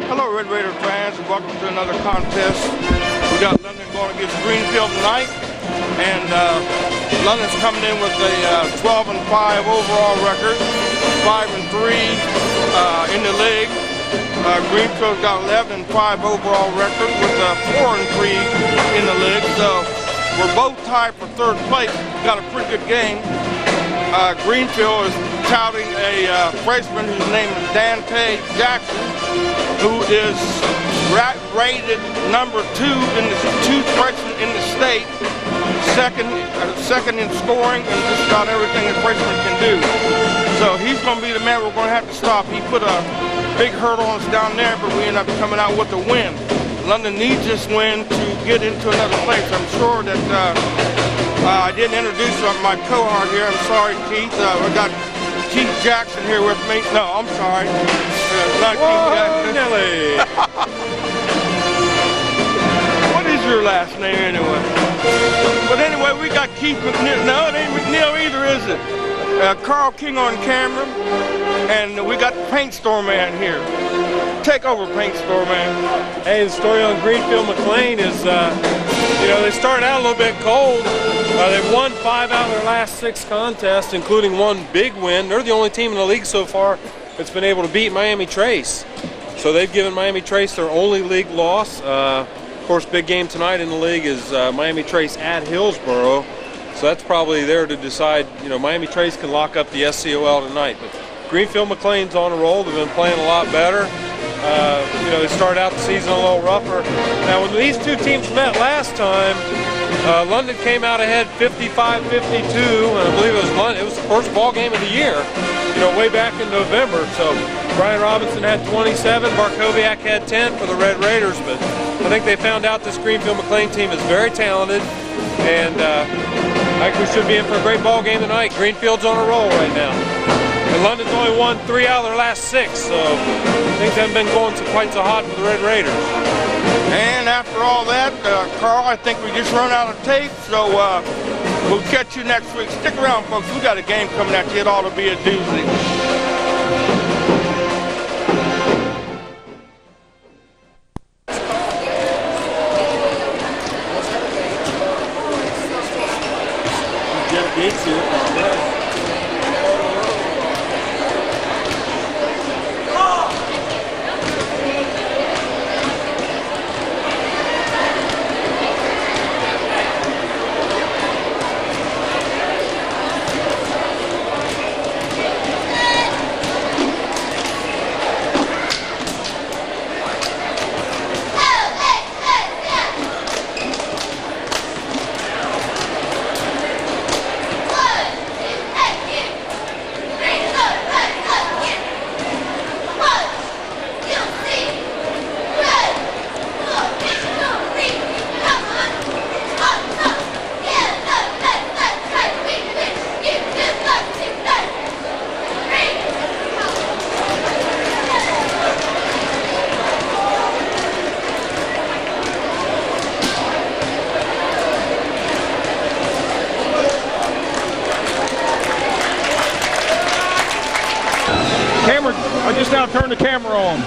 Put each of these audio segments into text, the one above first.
Hello, Red Raider fans, and welcome to another contest. We got London going against Greenfield tonight, and London's coming in with a 12-5 overall record, 5-3 in the league. Greenfield's got 11-5 overall record with 4-3 in the league. So we're both tied for third place. We got a pretty good game. Greenfield is touting a freshman whose name is Dante Jackson, who is rated number 2 in the freshmen in the state, second in scoring, and just about everything a freshman can do. So he's going to be the man we're going to have to stop. He put a big hurdle on us down there, but we end up coming out with a win. London needs this win to get into another place. I'm sure that I didn't introduce my cohort here. I'm sorry, Keith. We got Keith Jackson here with me. No, I'm sorry. Not Keith Jackson. Nelly. What is your last name anyway? But anyway, we got Keith McNeil. No, it ain't McNeil either, is it? Carl King on camera. And we got the Paint Store Man here. Take over, Paint Store Man. Hey, the story on Greenfield McClain is, they started out a little bit cold. They've won 5 out of their last 6 contests, including one big win. They're the only team in the league so far that's been able to beat Miami Trace. So they've given Miami Trace their only league loss. Of course, big game tonight in the league is Miami Trace at Hillsboro. So that's probably there to decide, Miami Trace can lock up the SCOL tonight. But Greenfield McClain's on a roll. They've been playing a lot better. They started out the season a little rougher. Now, when these two teams met last time, London came out ahead 55-52, and I believe it was the first ball game of the year, way back in November. So Brian Robinson had 27, Barkowiak had 10 for the Red Raiders, but I think they found out this Greenfield McClain team is very talented, and I think we should be in for a great ball game tonight. Greenfield's on a roll right now. And London's only won 3 out of their last 6, so things haven't been going quite so hot for the Red Raiders. And after all that, Carl, I think we just run out of tape, so we'll catch you next week. Stick around, folks. We got a game coming at you. It ought to be a doozy. Jeff Gates here. I just now turned the camera on.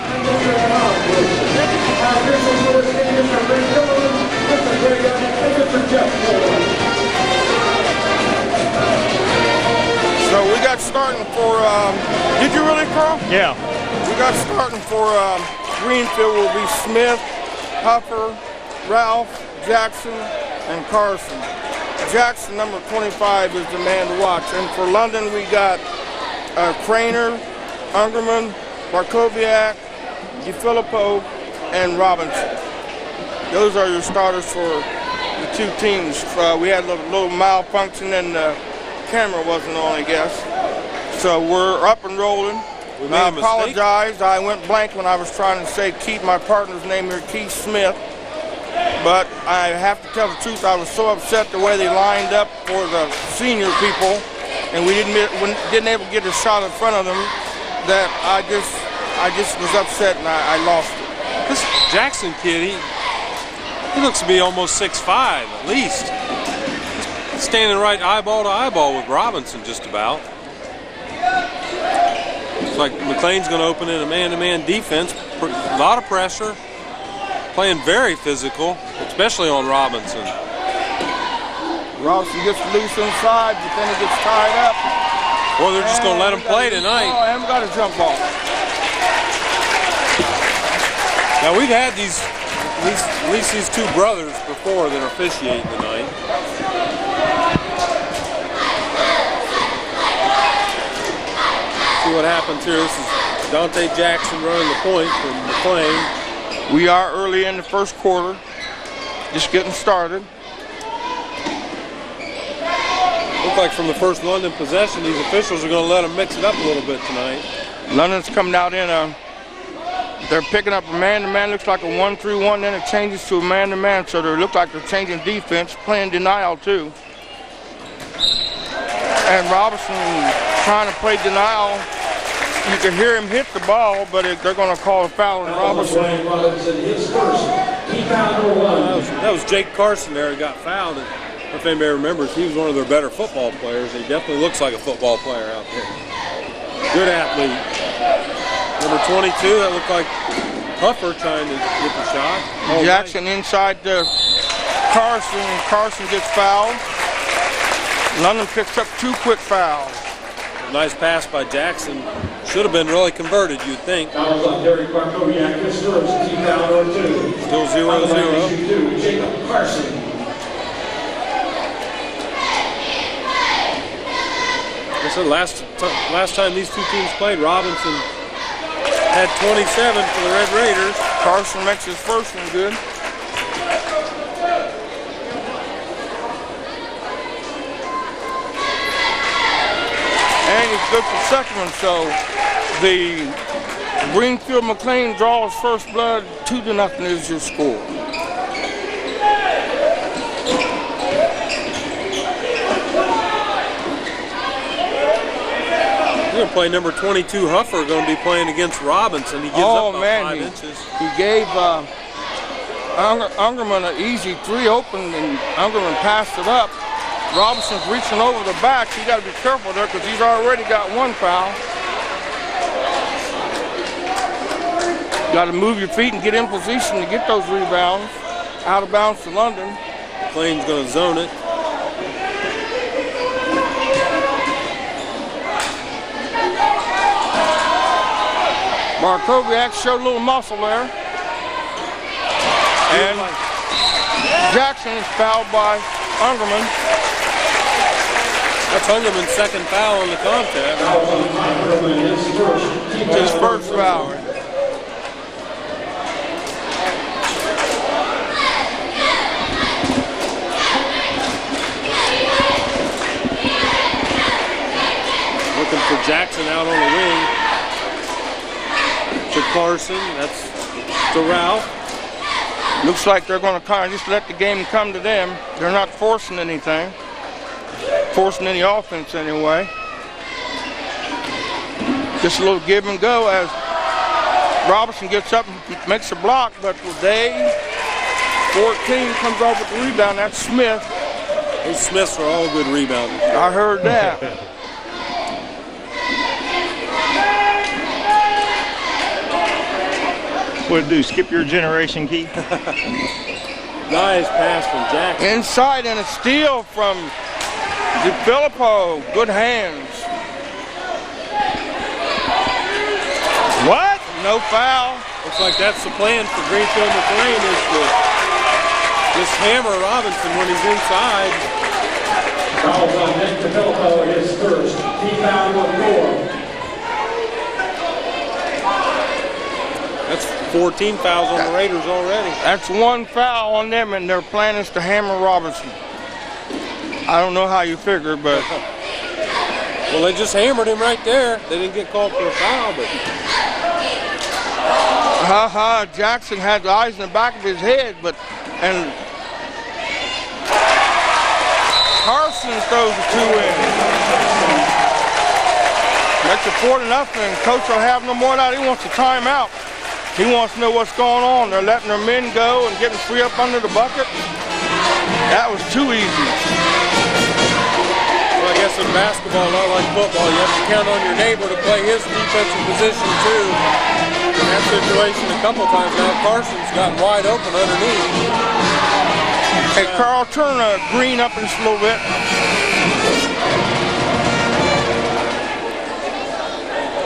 So we got starting for, did you really, Carl? Yeah. We got starting for Greenfield will be Smith, Huffer, Ralph, Jackson, and Carson. Jackson, number 25, is the man to watch. And for London, we got Craner, Ungerman, Barkowiak, DeFilippo, and Robinson. Those are your starters for the 2 teams. We had a little malfunction and the camera wasn't on, I guess. So we're up and rolling. I apologize. I went blank when I was trying to say Keith, my partner's name here, Keith Smith. But I have to tell the truth, I was so upset the way they lined up for the senior people, and we didn't able to get a shot in front of them, that I just was upset and I lost it. This Jackson kid, he looks to be almost 6'5" at least. He's standing right eyeball to eyeball with Robinson just about. Looks like McClain's going to open in a man-to-man defense. A lot of pressure. Playing very physical, especially on Robinson. Robinson gets loose inside, but then he gets tied up. Well, they're just going to let him play tonight. Oh, I haven't got a jump ball. Now, we've had these, at least these two brothers before that are officiating tonight. See what happens here. This is Dante Jackson running the point from McClain. We are early in the first quarter, just getting started. Look like from the first London possession, these officials are going to let them mix it up a little bit tonight. London's coming out in a, they're picking up a man-to-man, looks like a 1-3-1, then it changes to a man-to-man, so they look like they're changing defense, playing denial too. And Robinson trying to play denial. You can hear him hit the ball, but they're going to call a foul on Robinson. That was Jake Carson there who got fouled. And if anybody remembers, he was one of their better football players. He definitely looks like a football player out there. Good athlete. Number 22, that looked like Huffer trying to get the shot. Oh, Jackson nice. Inside to Carson. Carson gets fouled. London picks up 2 quick fouls. Nice pass by Jackson. Should have been really converted, you'd think. Still 0-0. I said last time these two teams played, Robinson had 27 for the Red Raiders. Carson makes his first one good. And he's good for the second one, so the Greenfield McClain draws first blood. 2-0 is your score. We're going to play number 22 Huffer, going to be playing against Robinson. He gives up about 5 inches. He gave Ungerman an easy 3 open, and Ungerman passed it up. Robinson's reaching over the back. You got to be careful there because he's already got 1 foul. You got to move your feet and get in position to get those rebounds. Out of bounds to London. McClain's going to zone it. Markoviak showed a little muscle there. And Jackson is fouled by Ungerman. That's Ungerman's second foul on the contest. His first foul. Looking for Jackson out on the wing. To Carson, that's to Ralph. Looks like they're going to kind of just let the game come to them. They're not forcing anything. Forcing any offense anyway. Just a little give and go as Robinson gets up and makes a block, but Day 14 comes off with the rebound. That's Smith. Those Smiths are all good rebounders. I heard that. What do? Skip your generation, Keith? Nice pass from Jackson. Inside and a steal from DeFilippo. Good hands. What? No foul. Looks like that's the plan for Greenfield McClain is to just hammer Robinson when he's inside. Foul on Nick DeFilippo is first. He fouled on 4. That's 14 fouls on the Raiders already. That's 1 foul on them, and their plan is to hammer Robinson. I don't know how you figure, but... Well, they just hammered him right there. They didn't get called for a foul, but... Jackson had the eyes in the back of his head, but... And... Carson throws the 2 in. Makes it 4-0, and coach will have no more of that. He wants a timeout. He wants to know what's going on. They're letting their men go and getting free up under the bucket. That was too easy. Well, I guess in basketball, not like football, you have to count on your neighbor to play his defensive position too. In that situation a couple times now, Carson's gotten wide open underneath. Hey, Carl, turn green up just a little bit.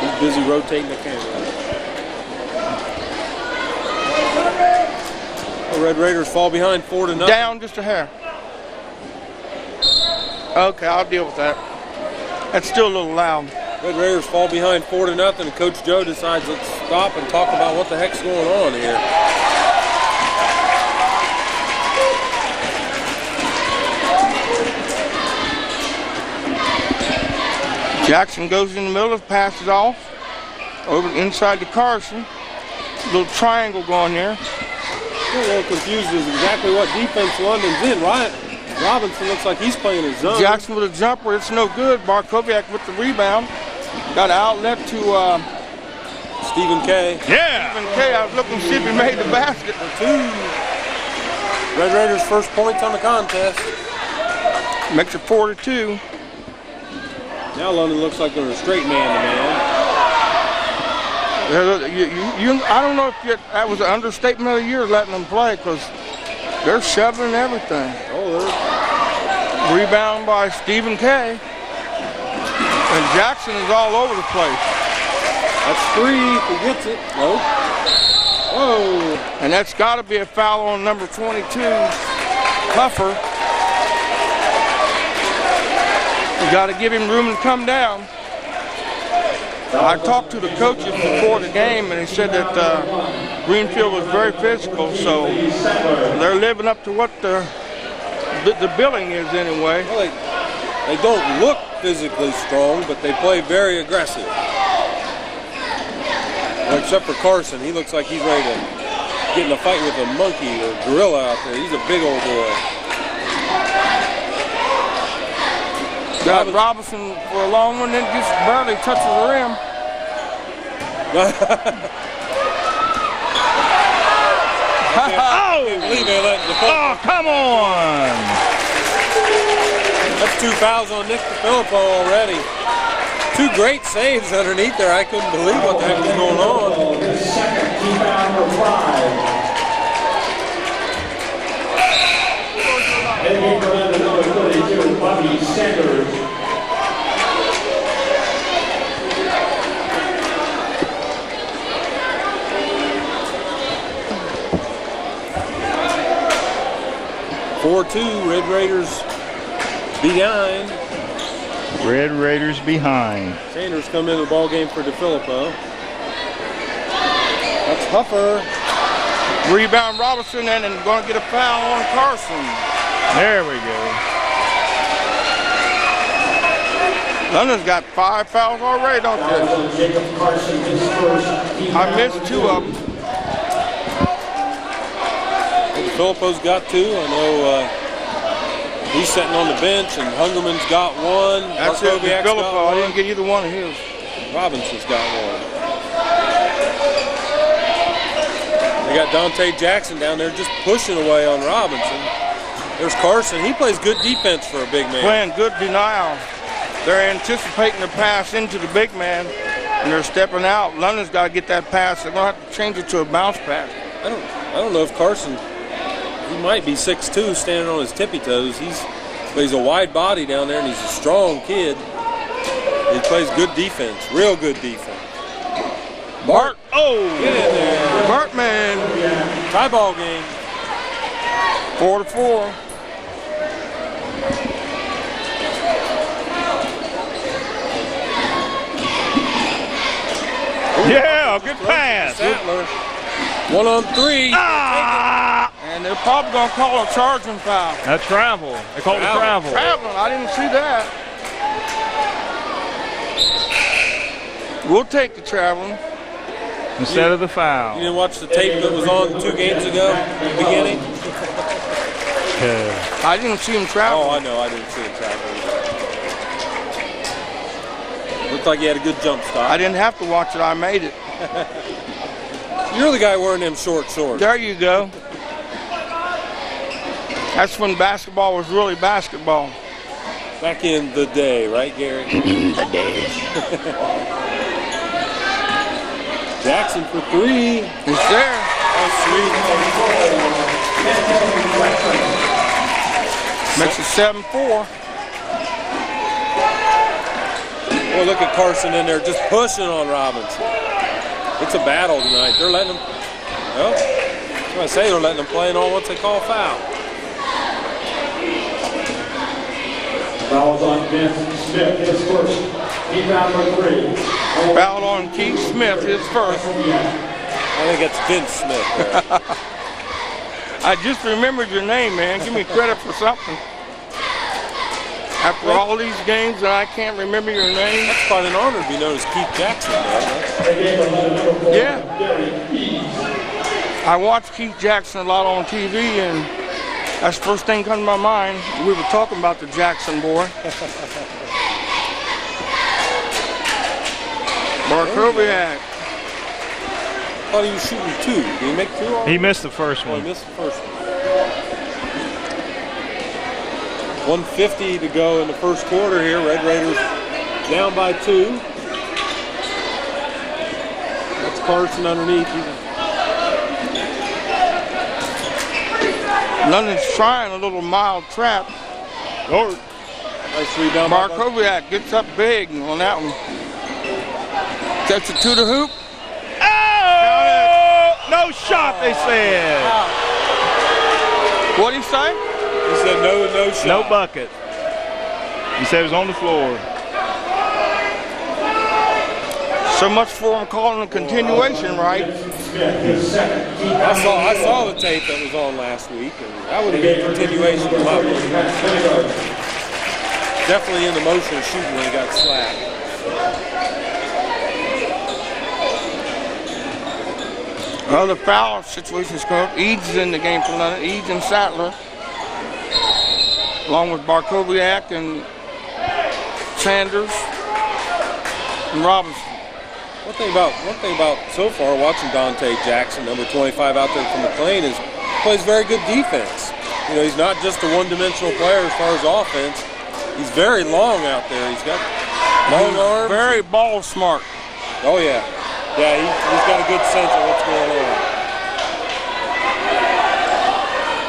He's busy rotating the camera. The Red Raiders fall behind 4-0. Down just a hair. Okay, I'll deal with that. That's still a little loud. Red Raiders fall behind 4-0, and Coach Joe decides let's stop and talk about what the heck's going on here. Jackson goes in the middle, passes off over inside to Carson. Little triangle going there. I'm a little confused as exactly what defense London's in, right? Robinson looks like he's playing his zone. Jackson with a jumper, it's no good. Barkowiak with the rebound. Got an outlet to Stephen K. Yeah! Stephen K. I was looking to see if he made the basket. For 2. Red Raiders' first points on the contest. Makes it 4-2. Now London looks like they're a straight man-to-man. I don't know if that was an understatement of the year letting them play, because they're shoving everything. Oh, Rebound by Stephen K. And Jackson is all over the place. that's 3. He gets it. Nope. Oh. And that's got to be a foul on number 22, Puffer. You got to give him room to come down. I talked to the coaches before the game, and they said that Greenfield was very physical, so they're living up to what the billing is anyway. Well, they don't look physically strong, but they play very aggressive. Well, except for Carson, he looks like he's ready to get in a fight with a monkey or gorilla out there. He's a big old boy. Got Robinson for a long one, then just barely touches the rim. I can't believe they let the Oh, come on! That's 2 fouls on Nick DeFilippo already. 2 great saves underneath there. I couldn't believe what the heck was going on. Second foul number 5. Heading for number 32, Bobby Sanders. Red Raiders behind. Red Raiders behind. Sanders coming into the ball game for DeFilippo. That's Huffer. Rebound Robinson, and then going to get a foul on Carson. There we go. London's got 5 fouls already, don't they? I missed 2 of them. DeFilippo's got 2. I know he's sitting on the bench, and Hungerman's got 1. That's it, Barkowiak's DeFilippo. got 1. I didn't get either one of his. Robinson's got 1. They got Dante Jackson down there just pushing away on Robinson. There's Carson. He plays good defense for a big man. Playing good denial. They're anticipating the pass into the big man, and they're stepping out. London's got to get that pass. They're going to have to change it to a bounce pass. I don't know if Carson, he might be 6'2", standing on his tippy toes. But he's a wide body down there, and he's a strong kid. He plays good defense, real good defense. Bart, Get in there. Bartman, Tie ball game. 4-4. Yeah, good pass. Sattler. 1-on-3. Ah! And they're probably going to call a charging foul. A travel. They called it travel. Traveling, I didn't see that. We'll take the traveling. Instead of the You foul. didn't watch the tape that was on 2 games ago, at the beginning? I didn't see him traveling. Oh, I know. I didn't see him traveling. Looked like he had a good jump stop. I didn't have to watch it. I made it. You're the guy wearing them short shorts. There you go. That's when basketball was really basketball. Back in the day, right, Gary? The day. Jackson for three. It's there. That's sweet. Makes it 7-4. Boy, look at Carson in there just pushing on Robinson. It's a battle tonight. They're letting them, well, that's what I say, they're letting them play it on once they call foul. Fouls on Vince Smith, his first. He found for three. Foul on Keith Smith, his first. I think it's Vince Smith there. I just remembered your name, man. Give me credit for something. After all these games and I can't remember your name. That's quite an honor to be known as Keith Jackson, man. Yeah. I watched Keith Jackson a lot on TV, and that's the first thing come to my mind. We were talking about the Jackson boy. Barkowiak. I thought he was shooting two. Did he make two on? He missed the first Oh, one. he missed the first one. 1:50 to go in the first quarter here. Red Raiders down by 2. That's Carson underneath. London's trying a little mild trap. Lord. Nice rebound. Barkowiak gets up big on that one. Gets it to the hoop. Oh! No shot, they said. What'd he say? He said no shot. No bucket. He said it was on the floor. So much for him calling a continuation, right? I saw the tape that was on last week, and that would have been a continuation of my book. Definitely in the motion of shooting when he got slapped. Well, the foul situation's come up. Eads is in the game for London. Eads and Sattler, along with Barkowiak and Sanders and Robinson. One thing about so far watching Dante Jackson, number 25 out there from McClain, is plays very good defense. You know, he's not just a one-dimensional player as far as offense. He's very long out there. He's got long arms. Very ball smart. Oh yeah, yeah. He's got a good sense of what's going on.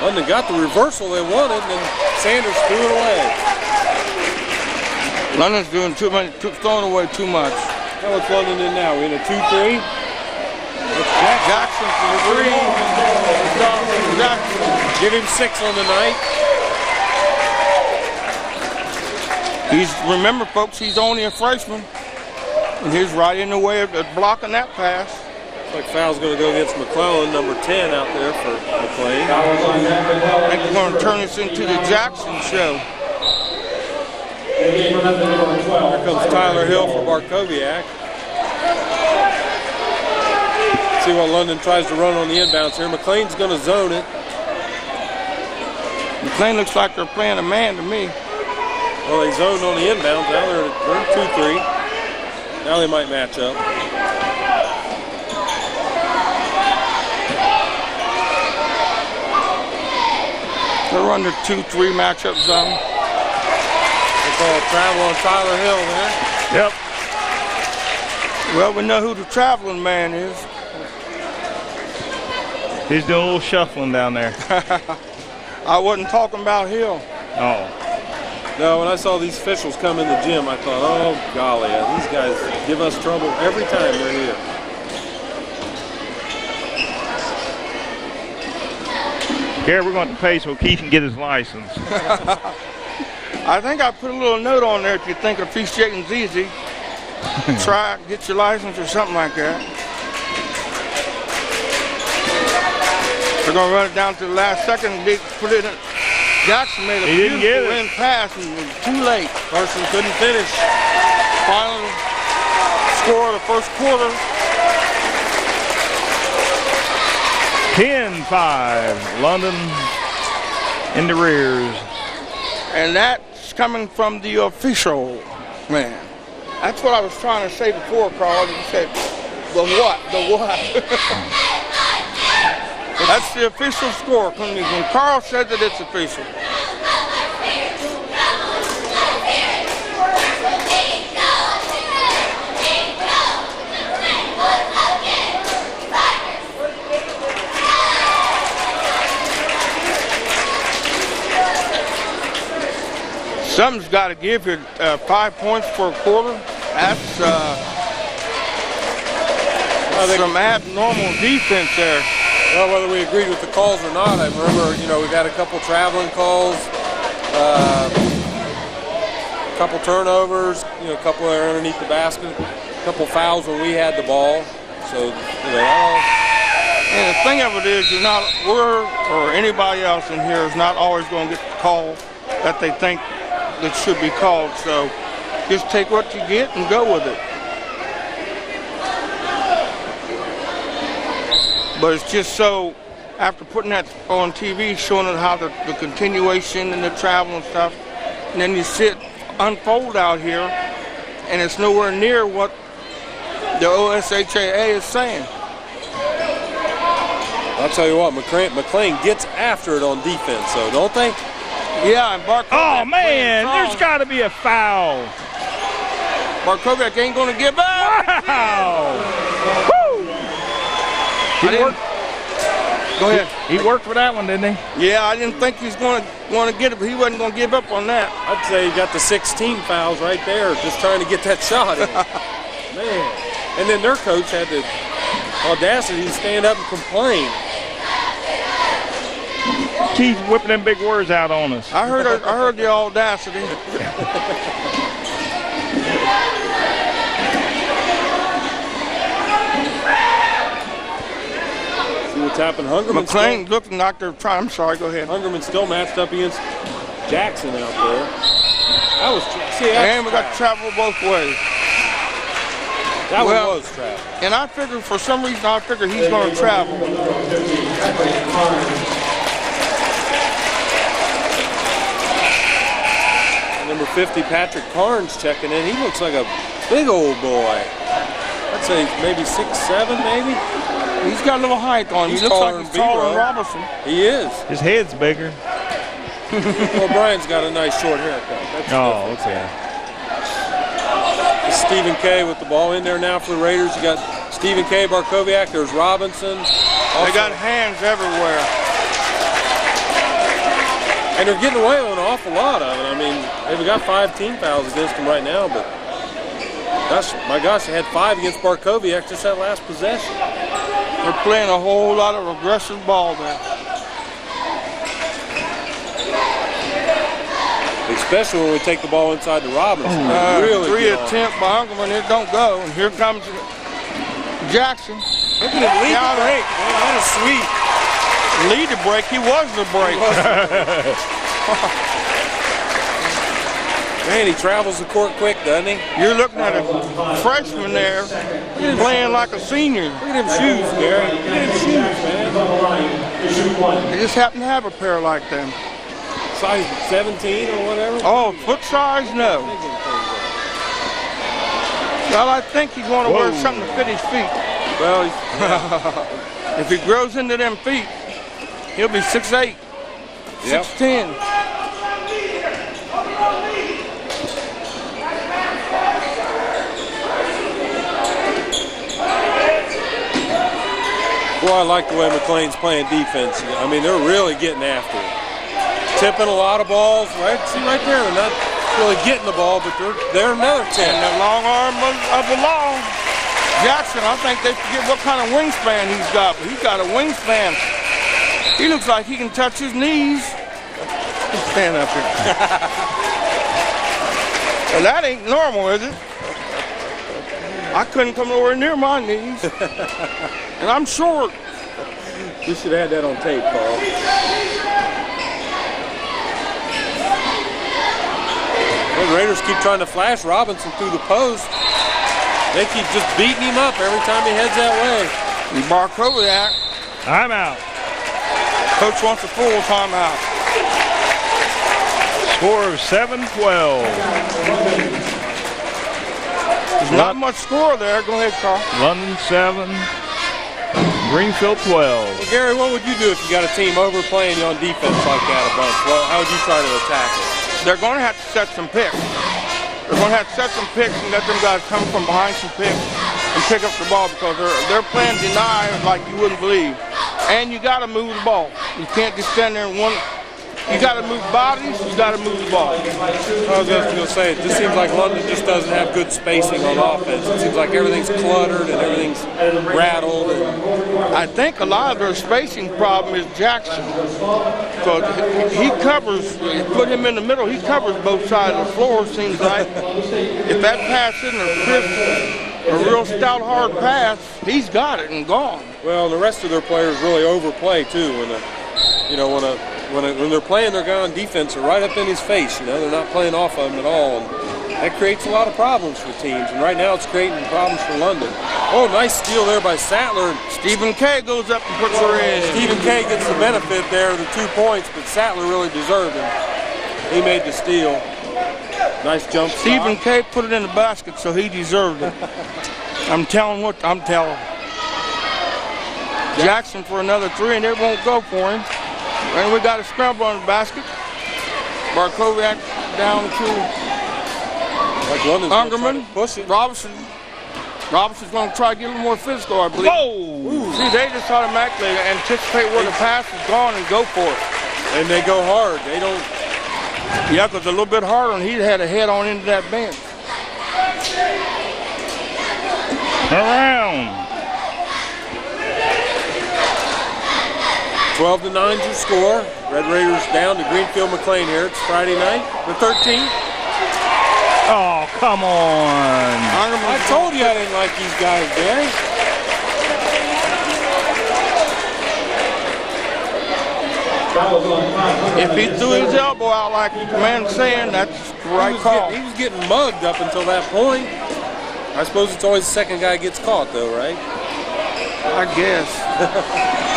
London got the reversal they wanted, and then Sanders threw it away. London's doing too much, throwing away too much. Now what's London in now? We in a 2-3? Jackson for the 3. Jackson. Give him 6 on the night. Remember, folks, he's only a freshman. And he's right in the way of blocking that pass. Looks like foul's going to go against McClellan, number 10 out there for McClain. I think we're going to turn this into the Jackson show. Here comes Tyler Hill for Barkowiak. See what London tries to run on the inbounds here. McClain's going to zone it. McClain looks like they're playing a man to me. Well, they zoned on the inbounds. Now they're 2-3. Now they might match up. They're under 2-3 matchup zone. They call travel on Tyler Hill there. Yep. Well, we know who the traveling man is. He's doing a little shuffling down there. I wasn't talking about Hill. Oh. No, when I saw these officials come in the gym, I thought, oh, golly, these guys give us trouble every time they're here. Gary, we're going to pay so Keith can get his license. I think I put a little note on there if you think officiating's easy. Try, get your license or something like that. They're going to run it down to the last second. They put it in. Jackson made a beautiful in pass and it was too late. Carson couldn't finish. Final score of the first quarter. 10-5. London in the rears. And that's coming from the official man. That's what I was trying to say before, Carl. You said, the what? The what? That's the official score. When Carl said that it's official. Something's got to give here. 5 points for a quarter. That's some abnormal defense there. Well, whether we agreed with the calls or not, I remember, you know, we've had a couple traveling calls, a couple turnovers, you know, a couple that are underneath the basket, a couple fouls when we had the ball. So, you know, and the thing of it is, you're not, we're or anybody else in here is not always going to get the call that they think that should be called. So, just take what you get and go with it. But it's just so, after putting that on TV, showing it how the continuation and the travel and stuff, and then you sit, unfold out here, and it's nowhere near what the OSHAA is saying. I'll tell you what, McClain gets after it on defense, though, don't they? Yeah, and Barkovic. Oh, man, there's got to be a foul. Barkovic ain't going to give up. Wow. Woo. Go ahead. He worked for that one, didn't he? Yeah, I didn't think he's going to get it, but he wasn't going to give up on that. I'd say he got the 16 fouls right there, just trying to get that shot in. Man. And then their coach had the audacity to stand up and complain. Keith whipping them big words out on us. I heard the audacity. See what's happened. McClain looking like they're trying. I'm sorry, go ahead. Hungerman's still matched up against Jackson out there. That was, see, and we got to travel both ways. That one was travel. And I figured, for some reason, he's going to travel. Number 50, Patrick Carnes checking in. He looks like a big old boy. I'd say maybe 6'7", maybe. He's got a little height on him. He looks like he's taller than Robinson. He is. His head's bigger. Well, Brian's got a nice short haircut. That's okay. It's Stephen K with the ball in there now for the Raiders. You got Stephen K, Barkovic. There's Robinson. They got hands everywhere. And they're getting away with an awful lot of it. I mean, they've got 5 team fouls against them right now, but my gosh, they had 5 against Barkovic just that last possession. They're playing a whole lot of aggressive ball there. Especially when we take the ball inside the Robinson. Really 3 attempt by Hungerman, it don't go. And here comes Jackson. Look at him lead the break. Man, that is sweet. Lead the break, he was the break. Man, he travels the court quick, doesn't he? You're looking at a freshman there playing like a senior. Look at them shoes, Gary. Look at them shoes, man. They just happen to have a pair like them. Size 17 or whatever? Oh, foot size? No. Well, I think he's going to wear something to fit his feet. Well, if he grows into them feet, he'll be 6'8", 6'10". Boy, I like the way McClain's playing defense. I mean, they're really getting after it. Tipping a lot of balls, right? See right there, they're not really getting the ball, but they're another 10. And the long arm of the law. Jackson, I think they forget what kind of wingspan he's got, but he's got a wingspan. He looks like he can touch his knees. Stand up here. Well, that ain't normal, is it? I couldn't come nowhere near my knees. And I'm short. We should have had that on tape, Carl. The Raiders keep trying to flash Robinson through the post. They keep just beating him up every time he heads that way. And Barkovic. I'm out. Coach wants a full timeout. Score of 7-12. There's not much score there. Go ahead, Carl. London 7, Greenfield 12. Well, Gary, what would you do if you got a team overplaying you on defense like that a bunch? Well, how would you try to attack it? They're going to have to set some picks. They're going to have to set some picks and let them guys come from behind some picks and pick up the ball, because they're playing deny like you wouldn't believe. And you got to move the ball. You can't just stand there and You got to move bodies. You got to move the ball. I was just going to say, it just seems like London just doesn't have good spacing on offense. It seems like everything's cluttered and everything's rattled. I think a lot of their spacing problem is Jackson. Because he covers, put him in the middle, he covers both sides of the floor, seems like. If that pass isn't a crisp, a real stout, hard pass, he's got it and gone. Well, the rest of their players really overplay, too. When they're playing their guy on defense, they're right up in his face. They're not playing off of him at all. And that creates a lot of problems for teams. And right now it's creating problems for London. Oh, nice steal there by Sattler. Stephen K goes up and puts her in. Stephen K gets the benefit there of the 2 points, but Sattler really deserved it. He made the steal. Nice jump stop. Stephen K put it in the basket, so he deserved it. I'm telling. Jackson for another 3, and it won't go for him. And we got a scramble on the basket. Barkoviak down to Ungerman. Robinson's going to try to get a little more physical, I believe. Whoa! See, they just automatically anticipate where the pass is gone and go for it. And they go hard. They don't. Yeah, because a little bit harder, and he had a head on into that bench. Around. 12-9 your score. Red Raiders down to Greenfield McClain here. It's Friday night, the 13th. Oh, come on. I told you I didn't like these guys, Gary. If he threw his elbow out like the man's saying, that's the right call. He was getting mugged up until that point. I suppose it's always the second guy gets caught, though, right? I guess.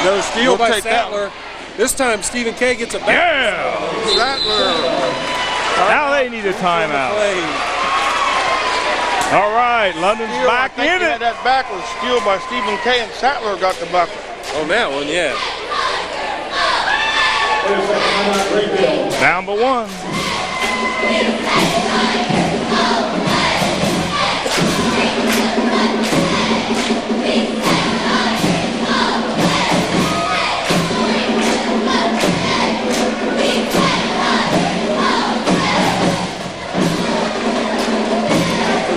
Another steal by Sattler. This time, Stephen K gets a back. Yeah! Sattler. Now they need a timeout. All right, London's back in it. That backward steal by Stephen K, and Sattler got the bucket. On that one, yeah. Down by 1.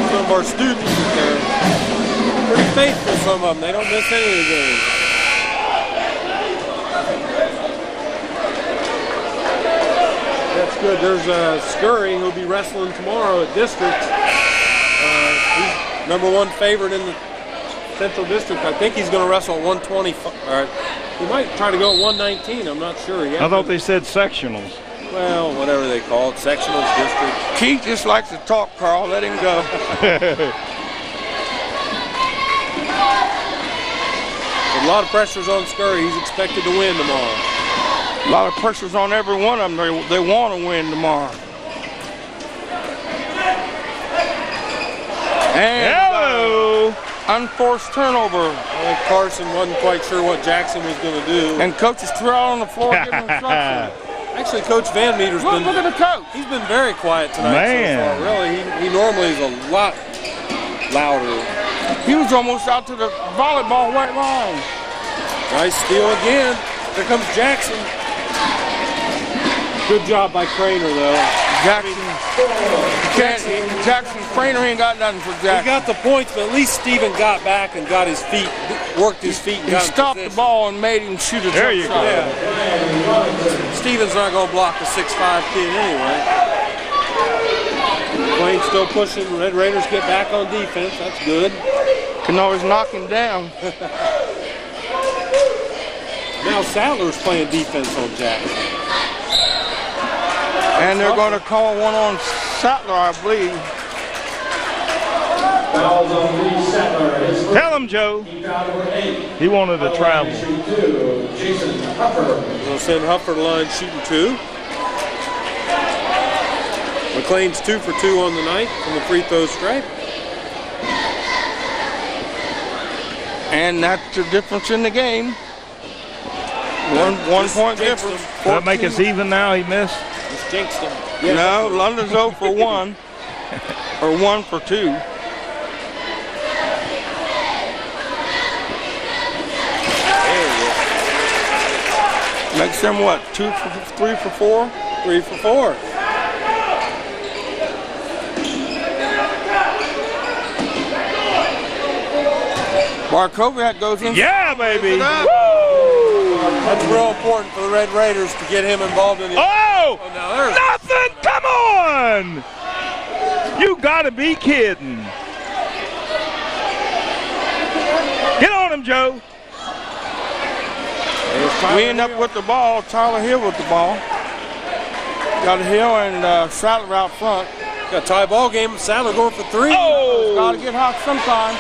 Some of our students, they're pretty faithful, some of them. They don't miss any of the games. That's good. There's Scurry, who'll be wrestling tomorrow at District. He's #1 favorite in the Central District. I think he's going to wrestle at 125. He might try to go at 119. I'm not sure yet. I thought they said sectionals. Well, whatever they call it, sectionals, district. Keith just likes to talk, Carl. Let him go. A lot of pressure's on Scurry. He's expected to win tomorrow. A lot of pressure's on every one of them. They want to win tomorrow. And Hello! Unforced turnover. I think Carson wasn't quite sure what Jackson was going to do. And coach is threw out on the floor giving instructions. Actually, Coach Van Meter's Look at the coach. He's been very quiet tonight so far. Really, he normally is a lot louder. He was almost out to the volleyball white line. Nice steal again. Here comes Jackson. Good job by Craner, though. Jackson Craner ain't got nothing for Jackson. He got the points, but at least Steven got back and got his feet, worked his feet. And he stopped the ball and made him shoot a jump shot. Yeah. Steven's not going to block a 6'5" kid anyway. McClain still pushing. Red Raiders get back on defense. That's good. Can always knock him down. Now Sattler's playing defense on Jackson. And they're going to call one on Sattler, I believe. Tell him, Joe. He wanted to travel. We'll send Huffer to line shooting 2. McClain's 2 for 2 on the night from the free throw stripe. And that's the difference in the game. One point difference. Does that make us even now? He missed? Just jinxed him. No, London's 0 for 1. Or 1 for 2. Makes them what? 3 for 4? 3 for 4. Barkoviak goes in. Yeah, baby. Woo! That's real important for the Red Raiders to get him involved in the. Oh! Now there's Nothing! Come on! You gotta be kidding. Get on him, Joe. We end up with the ball. Tyler Hill with the ball. Got Hill and Sattler out front. got a tie ball game. Sattler going for 3. Oh! Got to get hot sometime.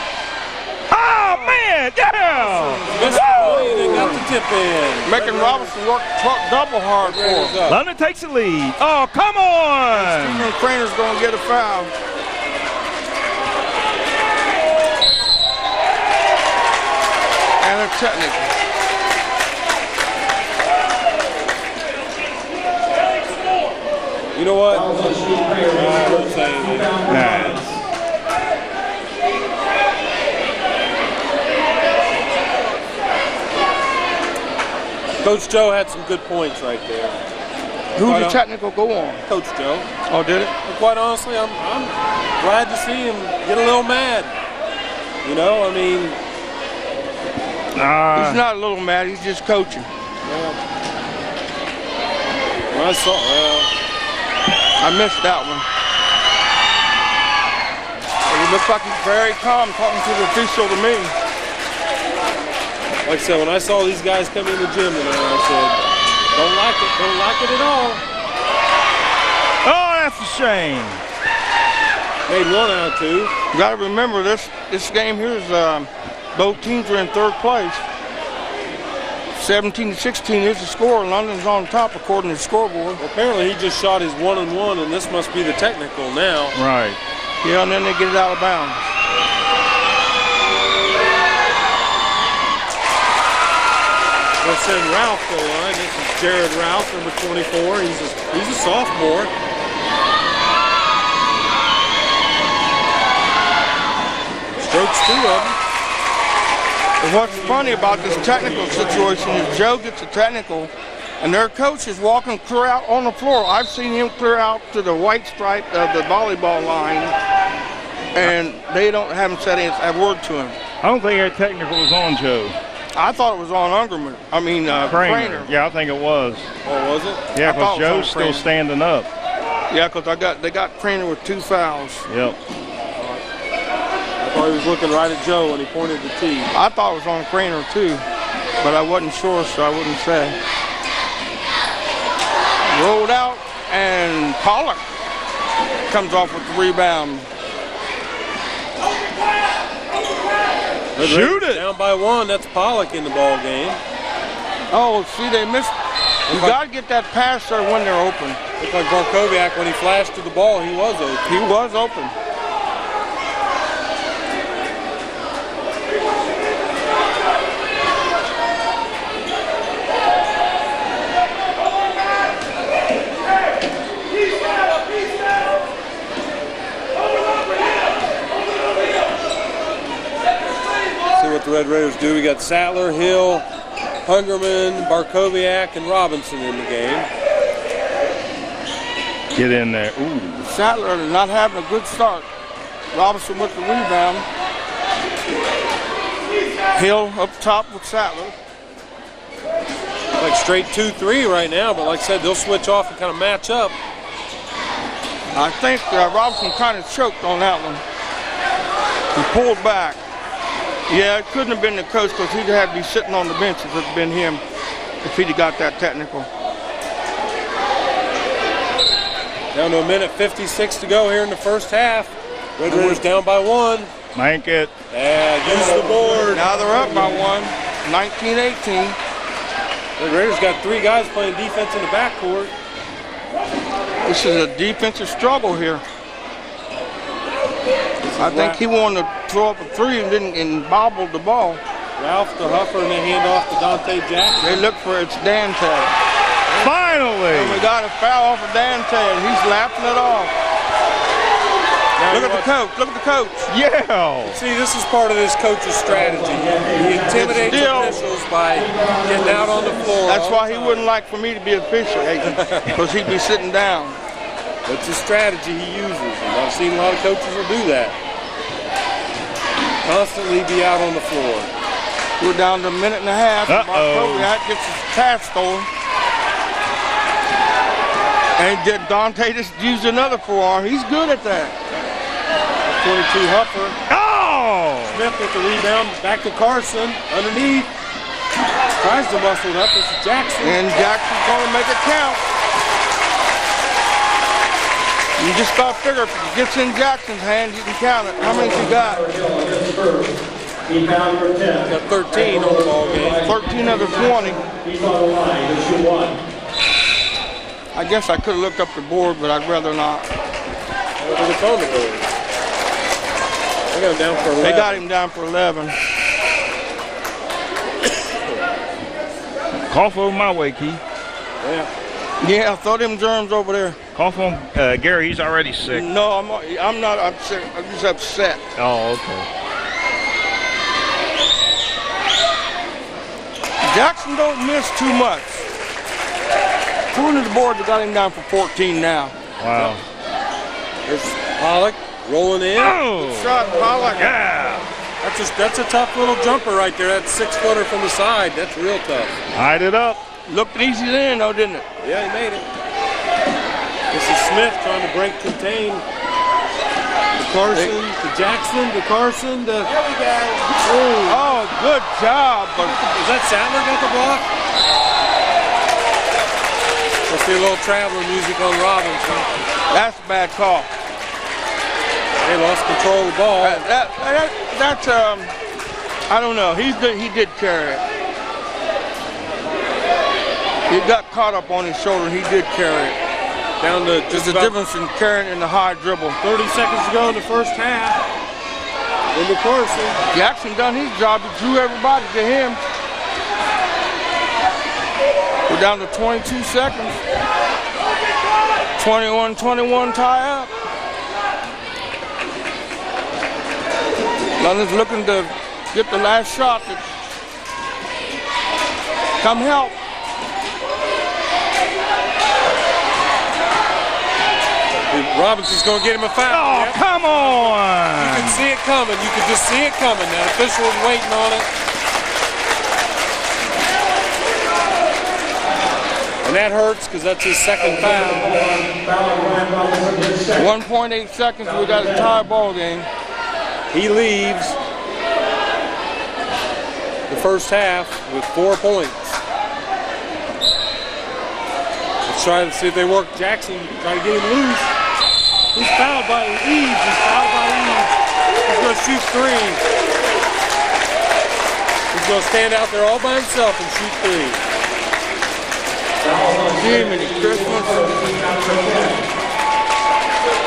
Oh, man! Yeah! Missed the point and got the tip in. Making Robinson work double hard for him. London takes the lead. Oh, come on! Stephen Craner's going to get a foul. And a technical. You know what? I won't say anything. Nice. Coach Joe had some good points right there. Who's the technical go on? Coach Joe. Oh, did it? And quite honestly, I'm glad to see him get a little mad. You know, I mean. He's not a little mad. He's just coaching. When I saw, I missed that one. He looks like he's very calm talking to the official to me. like I said, when I saw these guys come in the gym tonight, I said, don't like it at all. Oh, that's a shame. Made 1 out of 2. You got to remember this game here is both teams are in third place. 17-16 is the score. London's on top according to the scoreboard. Well, apparently he just shot his 1-and-1, and this must be the technical now. Right. Yeah, and then they get it out of bounds. They'll send Ralph to the line. This is Jared Ralph, number 24. He's a sophomore. Strokes 2 of them. And what's funny about this technical situation is Joe gets a technical, and their coach is walking clear out on the floor. I've seen him clear out to the white stripe of the volleyball line, and they haven't said a word to him. I don't think that technical was on Joe. I thought it was on Ungerman. I mean, Craner. Yeah, I think it was. Oh, was it? Yeah, I thought because it was on Joe's still Craner. standing up. Yeah, because they got Craner with 2 fouls. Yep. I thought he was looking right at Joe when he pointed the tee. I thought it was on Craner too, but I wasn't sure, so I wouldn't say. Rolled out, and Pollock comes off with the rebound. Shoot it! Down by 1, that's Pollock in the ball game. Oh, see, they missed. You got to get that pass there when they're open. Looked like Barkoviak, when he flashed to the ball, he was open. He was open. What the Red Raiders do. We got Sattler, Hill, Hungerman, Barkoviak, and Robinson in the game. Get in there. Ooh. Sattler not having a good start. Robinson with the rebound. Hill up top with Sattler. Like straight 2-3 right now, but like I said, they'll switch off and kind of match up. I think Robinson kind of choked on that one. He pulled back. Yeah, it couldn't have been the coach because he'd have to be sitting on the bench if it had been him if he'd have got that technical. Down to 1:56 to go here in the first half. Red Raiders down by 1. Make it. Yeah, use the board. Now they're up by 1, 19-18. Red Raiders got 3 guys playing defense in the backcourt. This is a defensive struggle here. I think he wanted to throw up a 3 and bobbled the ball. Ralph to Huffer, and they hand off to Dante Jackson. They look for it's Dante. Finally! And we got a foul off of Dante, and he's laughing it off. Look at the coach. Look at the coach. Yeah. See, this is part of this coach's strategy. He intimidates officials by getting out on the floor. That's why he wouldn't like for me to be officiating, because he'd be sitting down. It's a strategy he uses, and I've seen a lot of coaches will do that. Constantly be out on the floor. We're down to a minute and a half. Markoviak gets his pass stolen. And did Dante just use another forearm? He's good at that. 22 Huffer. Oh! Smith with the rebound. Back to Carson. Underneath. Tries to muscle it up. This is Jackson. And Jackson's going to make it count. You just got to figure if it gets in Jackson's hands, you can count it. How many's he got? He found for 10. Got 13 on the ball game. 13 of the 20. He's on the line to shoot one. I guess I could have looked up the board, but I'd rather not. Look at the board. They got him down for 11. They got him down for 11. Cough over my way, Keith. Yeah. Yeah, throw them germs over there. Cough on Gary. He's already sick. No, I'm not upset. I'm just upset. Oh, okay. Jackson don't miss too much. According to the board, they got him down for 14 now. Wow. There's Pollock rolling in. Oh! Shot, Pollock. Yeah. That's a tough little jumper right there. That 6-footer from the side. That's real tough. Eyed it up. Looked easy then, though, didn't it? Yeah, he made it. This is Smith trying to break contain. To Carson, to Jackson, to Carson, to... There we go. Oh, good job. But is that Sattler got the block? Let's see a little traveler music on Robinson. that's a bad call. They lost control of the ball. That's I don't know. He did carry it. He got caught up on his shoulder. He did carry it. Down to There's a difference in carrying and the high dribble. 30 seconds to go in the first half. Into Carson. Jackson done his job. He drew everybody to him. We're down to 22 seconds. 21-21 tie up. London's looking to get the last shot. Come help. Robinson's going to get him a foul. Oh, yep. come on! You can see it coming. You can just see it coming. That official was waiting on it. And that hurts because that's his second foul. 1.8 seconds. We got a tie ball game. He leaves the first half with 4 points. Let's try to see if they work Jackson. Try to get him loose. He's fouled by Eves. He's fouled by Eves. He's going to shoot 3. He's going to stand out there all by himself and shoot 3. Jiminy Christmas.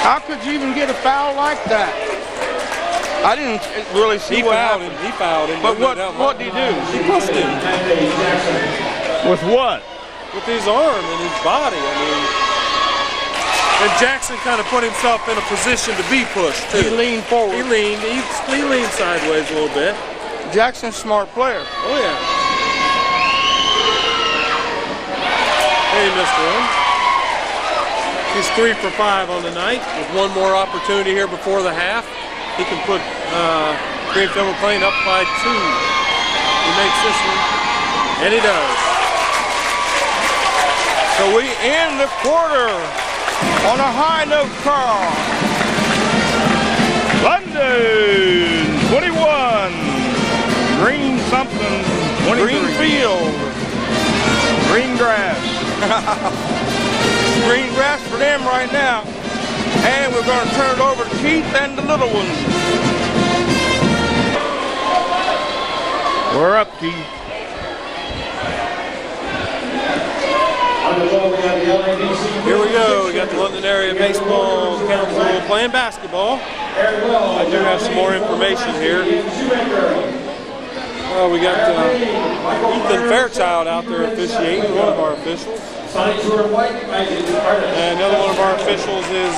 How could you even get a foul like that? I didn't really see what happened. He fouled him. But what did he do? He pushed him. With what? With his arm and his body. I mean, and Jackson kind of put himself in a position to be pushed too. He leaned forward. He leaned sideways a little bit. Jackson's a smart player. Oh yeah. He missed one. He's 3 for 5 on the night with one more opportunity here before the half. He can put Greenfield McClain up by 2. He makes this one, and he does. So we end the quarter on a high note, Carl. London, 21. Green something, 23. Greenfield. Green grass. Green grass for them right now. And we're going to turn it over to Keith and the little ones. We're up, Keith. Here we go. We got the London Area Baseball Council playing basketball. I do have some more information here. We got Ethan Fairchild out there officiating, one of our officials. And another one of our officials is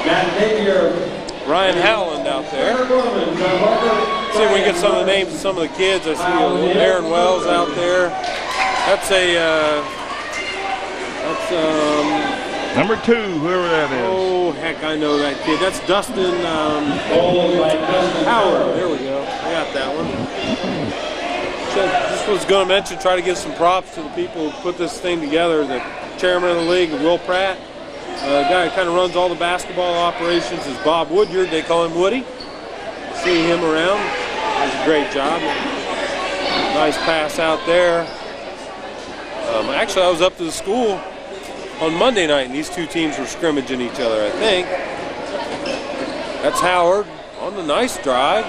Matt Napier. Ryan Howland out there. See if we can get some of the names of some of the kids. I see Aaron Wells out there. That's number 2, whoever that is. Oh, heck, I know that kid. That's Dustin Howard. There we go. I got that one. Just was going to mention, try to give some props to the people who put this thing together. The chairman of the league, Will Pratt. The guy who kind of runs all the basketball operations is Bob Woodyard. They call him Woody. See him around. Does a great job. Nice pass out there. Actually, I was up to the school on Monday night, and these two teams were scrimmaging each other, I think. That's Howard on the nice drive.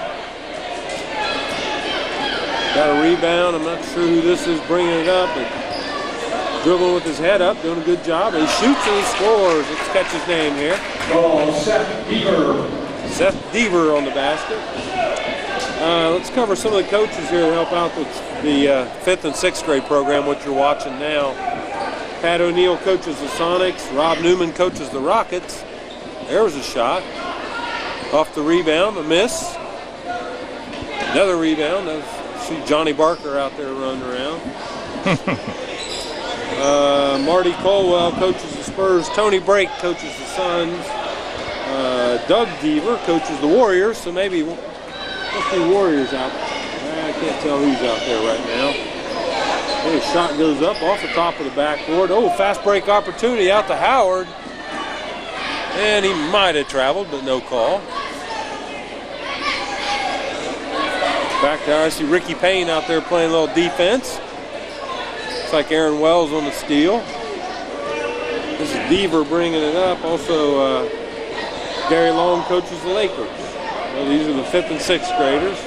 Got a rebound. I'm not sure who this is bringing it up, but dribbling with his head up, doing a good job. He shoots and he scores. Let's catch his name here. Oh, Seth Deaver. Seth Deaver on the basket. Let's cover some of the coaches here to help out with the 5th and 6th grade program, what you're watching now. Pat O'Neill coaches the Sonics. Rob Newman coaches the Rockets. There was a shot. Off the rebound, a miss. Another rebound. See Johnny Barker out there running around. Marty Colwell coaches the Spurs. Tony Brake coaches the Suns. Doug Deaver coaches the Warriors. So maybe let's see Warriors out. I can't tell who's out there right now. A shot goes up off the top of the backboard. Oh, fast break opportunity out to Howard. And he might have traveled, but no call. Back there, I see Ricky Payne out there playing a little defense. Looks like Aaron Wells on the steal. This is Deaver bringing it up. Also, Gary Long coaches the Lakers. Well, these are the 5th and 6th graders.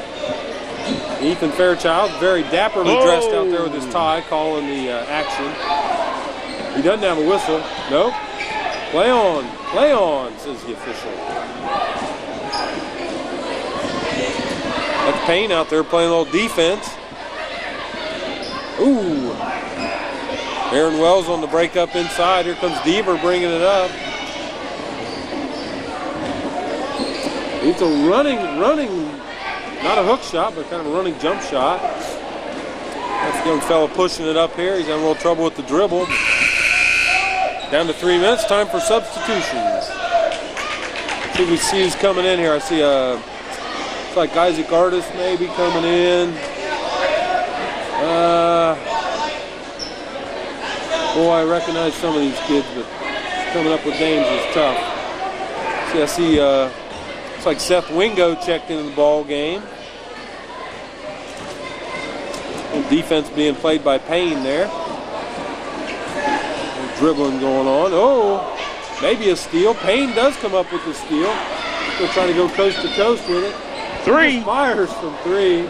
Ethan Fairchild, very dapperly dressed out there with his tie, calling the action. He doesn't have a whistle. Nope. Play on, says the official. That's Payne out there playing a little defense. Ooh. Aaron Wells on the break up inside. Here comes Deaver bringing it up. It's a running, not a hook shot, but kind of a running jump shot. That's the young fella pushing it up here. He's having a little trouble with the dribble. Down to 3 minutes, time for substitutions. See if we see who's coming in here. I see it's like Isaac Artis maybe coming in. Boy, I recognize some of these kids, but coming up with names is tough. See, I see it's like Seth Wingo checked into the ball game. Defense being played by Payne there. Dribbling going on. Oh, maybe a steal. Payne does come up with the steal. Still trying to go coast to coast with it. 3. He fires from 3.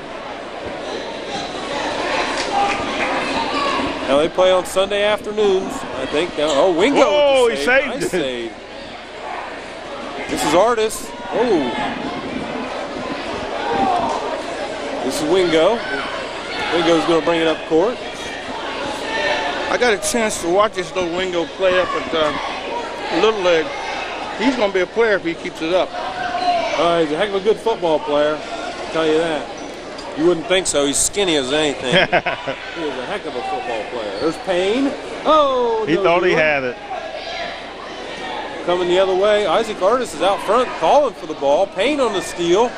Now they play on Sunday afternoons, I think. Now, oh, Wingo. Oh, he saved saved nice it. Save. This is Artis. Oh. This is Wingo. Wingo's going to bring it up court. I got a chance to watch this little Wingo play up at Little League. He's going to be a player if he keeps it up. He's a heck of a good football player, I'll tell you that. You wouldn't think so. He's skinny as anything. He is a heck of a football player. There's Payne. Oh, he thought he had it. Coming the other way. Isaac Artis is out front calling for the ball. Payne on the steal.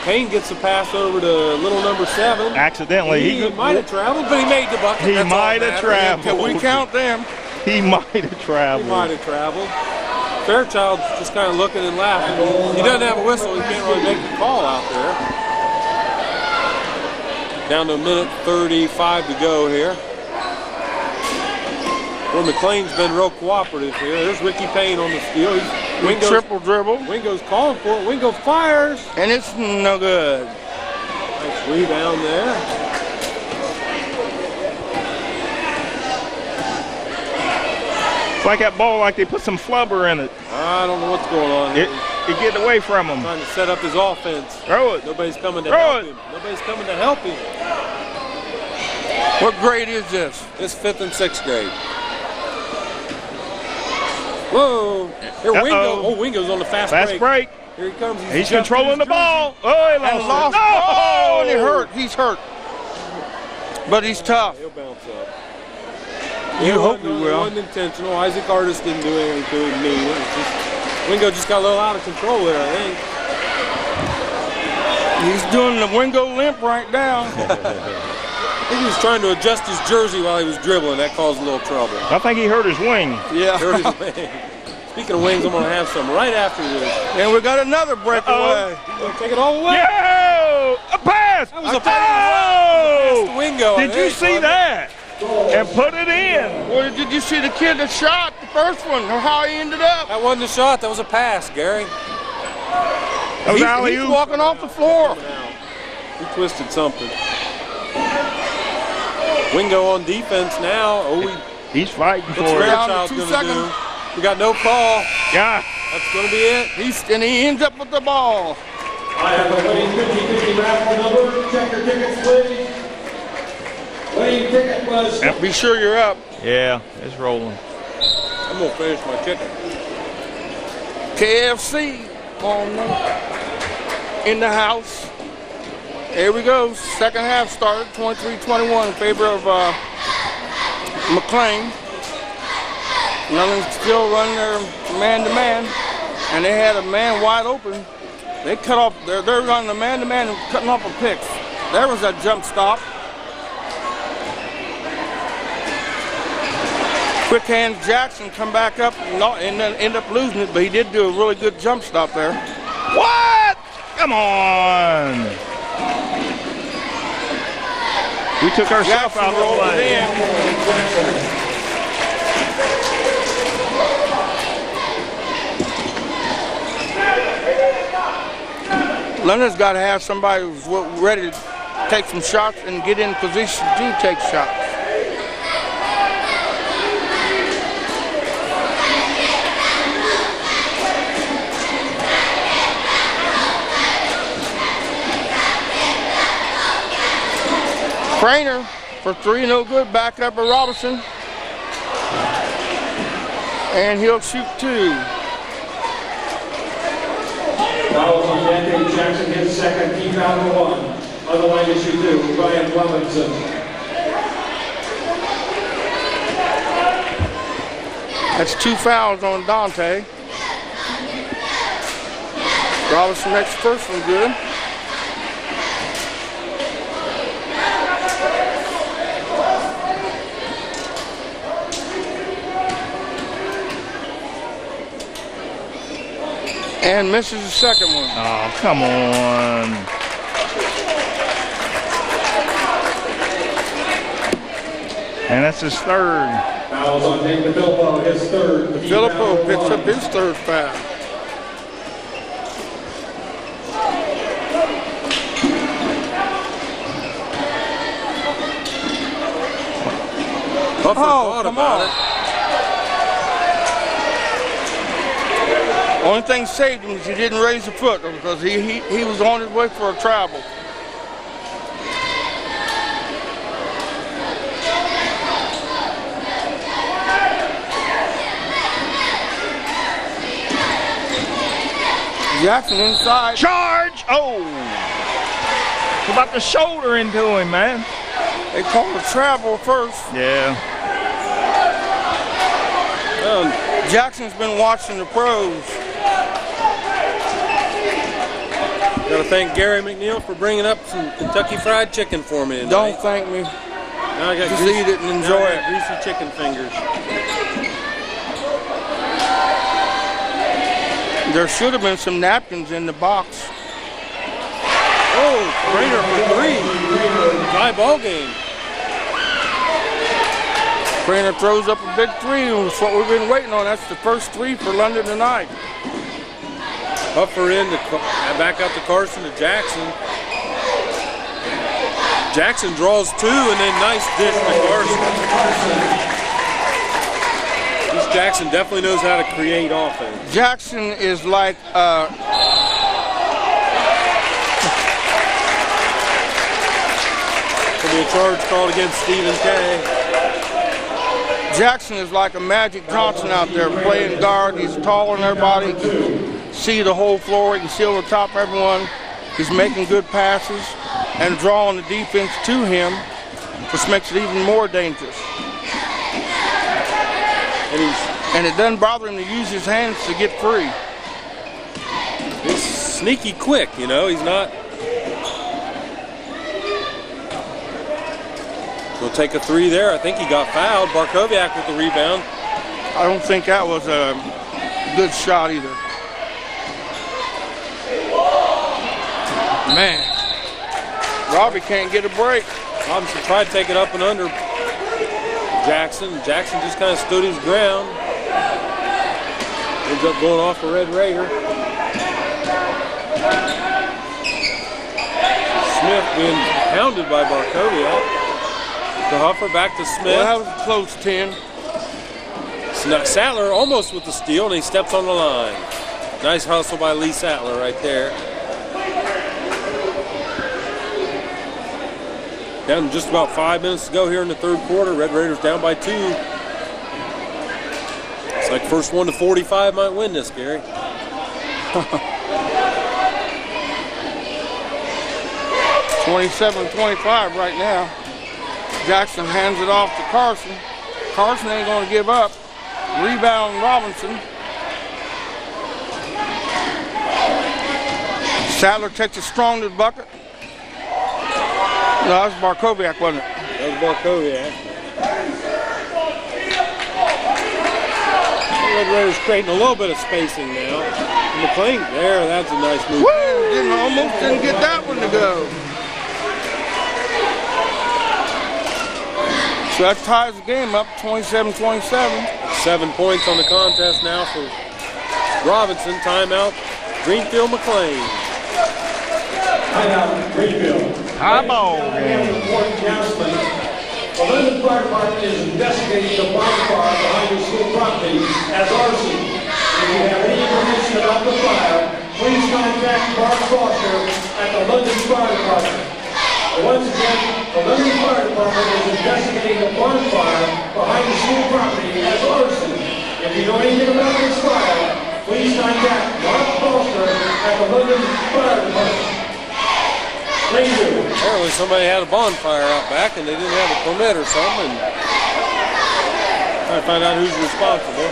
Payne gets the pass over to little number 7. Accidentally. He might have traveled, but he made the bucket. He might have traveled. Can we count them? He might have traveled. He might have traveled. Fairchild's just kind of looking and laughing. He doesn't have a whistle. He can't really make the call out there. Down to 1:35 to go here. Well, McClain's been real cooperative here. There's Ricky Payne on the steal. Wingo's triple dribble. Wingo's calling for it. Wingo fires. And it's no good. Nice rebound there. It's like that ball, like they put some flubber in it. I don't know what's going on here. It get away from him. Trying to set up his offense. Throw it. Nobody's coming to Throw help it. him. Nobody's coming to help him. What grade is this? It's 5th and 6th grade. Whoa. Here, Wingo. Oh, Wingo's on the fast break. Here he comes. He's controlling the ball. Oh, he lost it. Oh, and he hurt. He's hurt. But he's tough. He'll bounce up. You hope he will. It wasn't intentional. Isaac Artis didn't do anything to him. Wingo just got a little out of control there, I think. He's doing the Wingo limp right now. I think he was trying to adjust his jersey while he was dribbling. That caused a little trouble. I think he hurt his wing. Yeah. Hurt his wing. Speaking of wings, I'm going to have some right after this. And we got another breakaway. Take it all away. Yo! A pass! That was a pass! to Wingo. Did you see that? And put it in. Well, did you see the kid that shot the first one, or how he ended up? That wasn't a shot. That was a pass, Gary. That was He's alley-oop. walking off the floor. He twisted something. Wingo on defense now. Oh, he's fighting for what's it. Fairchild's Down to 2 going to do? seconds. We got no call. Yeah. That's going to be it. And he ends up with the ball. I have a winning 50-50 raffle number. Check your tickets, please. Winning ticket was... Be sure you're up. Yeah, it's rolling. I'm going to finish my chicken. KFC in the house. Here we go. Second half started, 23-21 in favor of McClain. Nothing's still running their man-to-man, and they had a man wide open. They cut off. They're running the man-to-man and cutting off a pick. There was that jump stop. Quick hands Jackson come back up and then end up losing it, but he did do a really good jump stop there. What? Come on. We took ourselves out of the play. London's got to have somebody who's ready to take some shots and get in position to take shots. Craner for three, no good. Back up at Robinson. And he'll shoot two. Fouls on Dante Jackson hits second, he foul number one. On the line to shoot two, Ryan Robinson. That's two fouls on Dante. Robinson makes the first one good. And misses the second one. Oh, come on. And that's his third. Fouls on Nate DeFilippo, his third. Filippo picks up his third foul. Buffer thought come about on. it. Only thing saved him is he didn't raise a foot because he was on his way for a travel. Jackson inside. Charge! Oh! It's about the shoulder into him, man. They called a travel first. Yeah. Jackson's been watching the pros. Got to thank Gary McNeil for bringing up some Kentucky Fried Chicken for me tonight. Don't thank me. Now I got Just eat it and enjoy it. Greasy chicken fingers. There should have been some napkins in the box. Oh, Craner for three. Tie ball game. Craner throws up a big three. That's what we've been waiting on. That's the first three for London tonight. Buffer in to back out to Carson to Jackson. Jackson draws two and then nice dish to Carson. This Jackson definitely knows how to create offense. Jackson is like Could be a charge called against Stephen K. Jackson is like a Magic Johnson out there playing guard. He's taller than everybody. He can see the whole floor. He can see over the top of everyone. He's making good passes and drawing the defense to him, which makes it even more dangerous. And it doesn't bother him to use his hands to get free. He's sneaky quick, you know. He's not. He'll take a three there. I think he got fouled. Barkowiak with the rebound. I don't think that was a good shot either. Man, Robbie can't get a break. Robinson tried to take it up and under Jackson. Jackson just kind of stood his ground. Ends up going off the Red Raider. Smith being pounded by Barkowiak. The Huffer back to Smith. Well, that was a close 10. Sattler almost with the steal, and he steps on the line. Nice hustle by Lee Sattler right there. Down just about 5 minutes to go here in the third quarter. Red Raiders down by 2. It's like first one to 45 might win this, Gary. 27-25 right now. Jackson hands it off to Carson. Carson ain't going to give up. Rebound Robinson. Sattler takes it strong to the bucket. No, that was Barkowiak, wasn't it? That was Barkowiak. Red Raiders creating a little bit of spacing now. McClain, there, that's a nice move. Woo! Almost didn't get that one to go. So that ties the game up, 27-27. 7 points on the contest now for Robinson. Timeout, Greenfield McClain. Timeout, Greenfield. High ball game. The London Fire Department is investigating the bonfire behind the school property as arson. If you have any information about the fire, please contact Mark Foster at the London Fire Department. Once again, the London Fire Department is investigating the bonfire behind the school property as arson. If you know anything about this fire, please contact Mark Foster at the London Fire Department. Thank you. Apparently somebody had a bonfire out back and they didn't have a permit or something. Trying to find out who's responsible.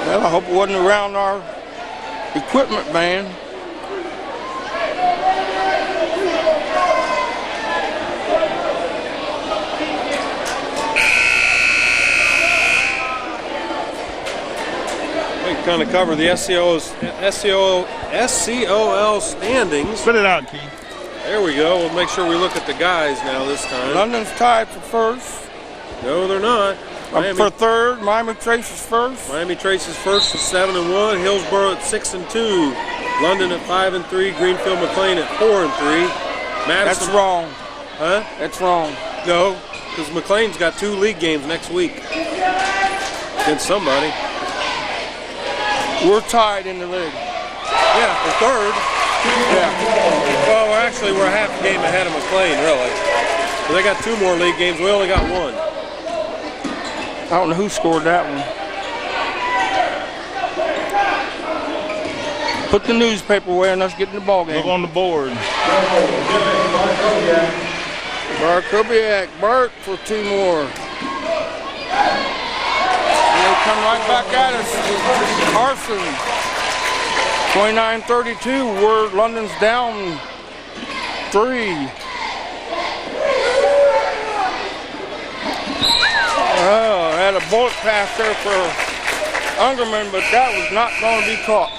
Well, I hope it wasn't around our equipment van. We can kind of cover the SCOL standings. Spit it out, Keith. There we go. We'll make sure we look at the guys now this time. London's tied for first. No, they're not. For third, Miami Trace is first. Miami Trace is first at 7-1. Hillsborough at 6-2. London at 5-3. Greenfield McClain at 4-3. Madison. That's wrong. Huh? That's wrong. No, because McClain's got 2 league games next week against somebody. We're tied in the league. Yeah, for third. Yeah. Well, actually, we're half a game ahead of McClain, really. So they got 2 more league games. We only got 1. I don't know who scored that one. Put the newspaper away and let's get in the ball game. Look on the board. Barkowiak, Bart for 2 more. And they come right back at us. Carson, 29-32. We're London's down 3. Oh, had a bullet pass there for Ungerman, but that was not going to be caught.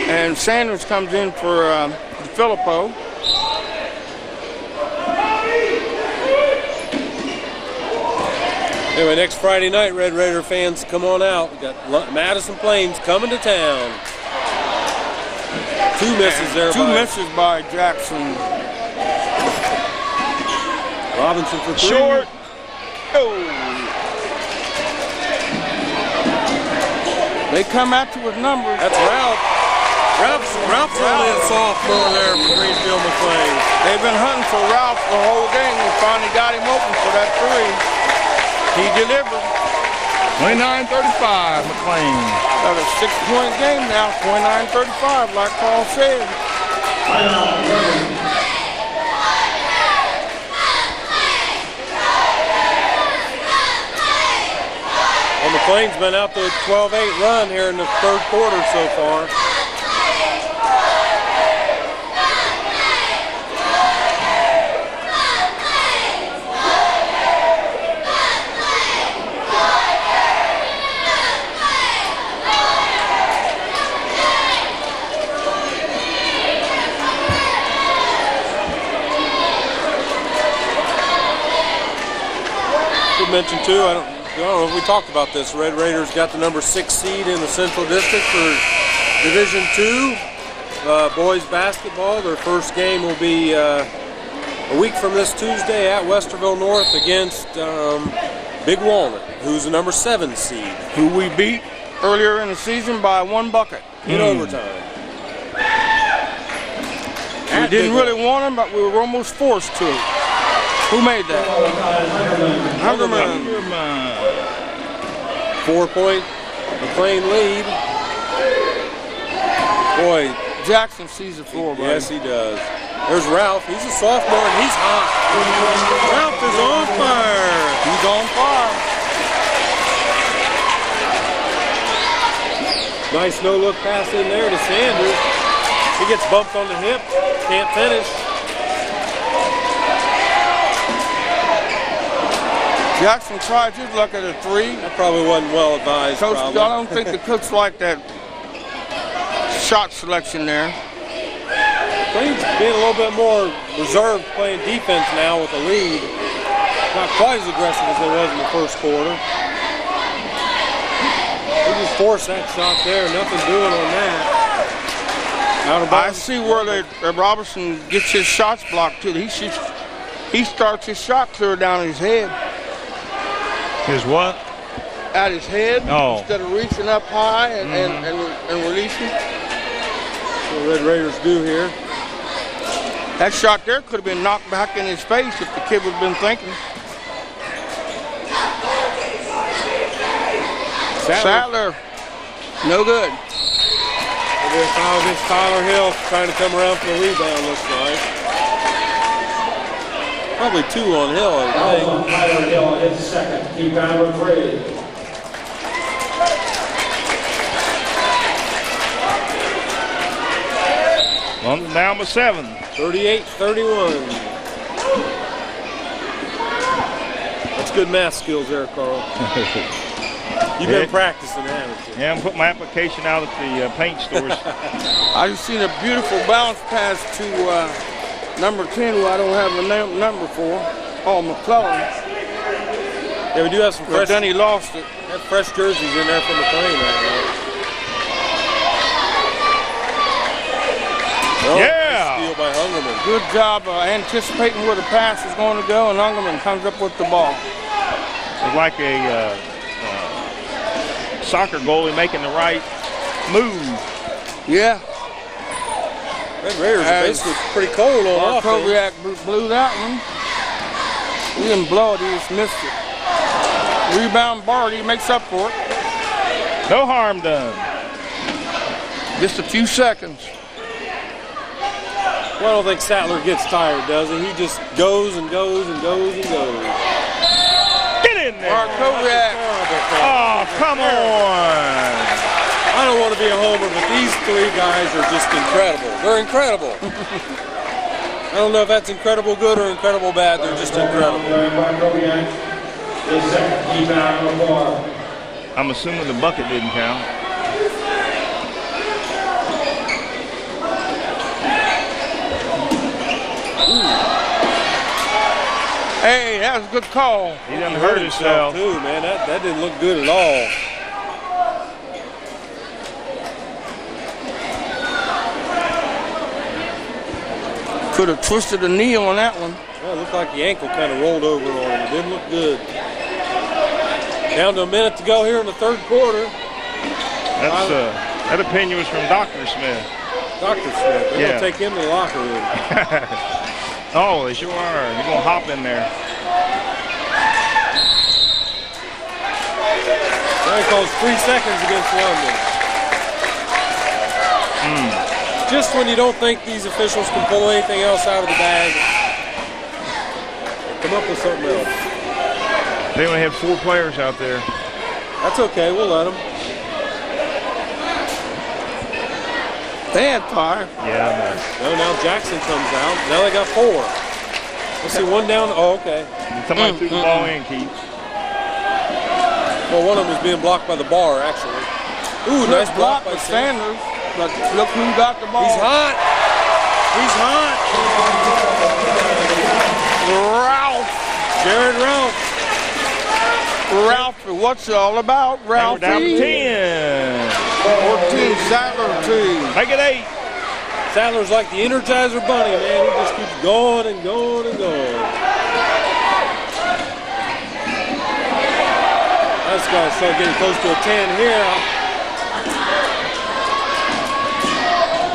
And Sanders comes in for Filippo. Anyway, next Friday night, Red Raider fans, come on out. We got Madison Plains coming to town. 2 misses there. 2 misses by Jackson. Robinson for 3. Short. Oh. They come at you with numbers. That's Ralph. Ralph's only a sophomore there for Greenfield McClain. They've They've been hunting for Ralph the whole game. They finally got him open for that three. He delivered. 29-35, McClain. Got a 6-point game now, 29-35, like Paul said. Well, McClain's been out the 12-8 run here in the third quarter so far. Mentioned too, I don't know if we talked about this. Red Raiders got the number 6 seed in the Central District for Division II boys basketball. Their first game will be a week from this Tuesday at Westerville North against Big Walnut, who's the number 7 seed. Who we beat earlier in the season by 1 bucket. In overtime. We didn't really want them, but we were almost forced to. Who made that? Hungerman. 4-point McClain lead. Boy, Jackson sees the floor, buddy. Yes, he does. There's Ralph. He's a sophomore, and he's hot. Ralph is on fire. He's on fire. Nice no-look pass in there to Sanders. He gets bumped on the hip. Can't finish. Jackson tried his luck at a 3. That probably wasn't well advised. Coach, I don't think the coach liked that shot selection there. McClain's being a little bit more reserved playing defense now with a lead. Not quite as aggressive as they was in the first quarter. They just forced that shot there. Nothing doing on that. Out of bounds. I see where Robertson gets his shots blocked too. He starts his shot clear down his head. His what? At his head, instead of reaching up high and releasing. That's what Red Raiders do here. That shot there could have been knocked back in his face if the kid would have been thinking. Sattler, no good. There'll be a foul against Tyler Hill trying to come around for the rebound, looks like. Probably 2 on Hill, I think. Tyler Hill hits second. Keep out of three. London down by 7. 38-31. That's good math skills there, Carl. You've been practicing, haven't you? Yeah, I'm putting my application out at the paint stores. I just seen a beautiful bounce pass to number 10, who I don't have a number for. Oh, McClellan. Yeah, we do have some fresh. Then he lost it. Have fresh jerseys in there from McClain right now. Well, yeah. Steal by Hungerman. Good job anticipating where the pass is going to go, and Hungerman comes up with the ball. It's like a soccer goalie making the right move. Yeah. Red Raiders are basically pretty cold on offense. Koviak blew that one. He didn't blow it, he just missed it. Rebound Barty makes up for it. No harm done. Just a few seconds. Well, I don't think Sattler gets tired, does he? He just goes and goes and goes and goes. Get in there. Mark Koviak. Oh, come on. I don't want to be a homer, but these 3 guys are just incredible. They're incredible. I don't know if that's incredible good or incredible bad. They're just incredible. I'm assuming the bucket didn't count. Hey, that was a good call. He done hurt himself too, man. That didn't look good at all. Could have twisted a knee on that one. Well, it looked like the ankle kind of rolled over on him. It didn't look good. Down to a minute to go here in the third quarter. That's that opinion was from Dr. Smith. Dr. Smith. They're Yeah. going to take him to the locker room. Oh, they sure are. You're going to hop in there. That calls 3 seconds against London. Just when you don't think these officials can pull anything else out of the bag, come up with something else. They only have 4 players out there. That's okay. We'll let them. They had fire. Yeah. No, now Jackson comes out. Now they got 4. Let's see, one down. Oh, okay. Somebody threw the ball in, Keith. Well, one of them was being blocked by the bar, actually. Ooh, nice block by Sanders. But look who got the ball. He's hot. He's hot. Ralph. Jared Ralph. Ralph, what's it all about? Ralph. Down to 10. 14, Sadler 2. Make it 8. Sadler's like the Energizer Bunny, man. He just keeps going and going and going. That's got to start getting close to a 10 here.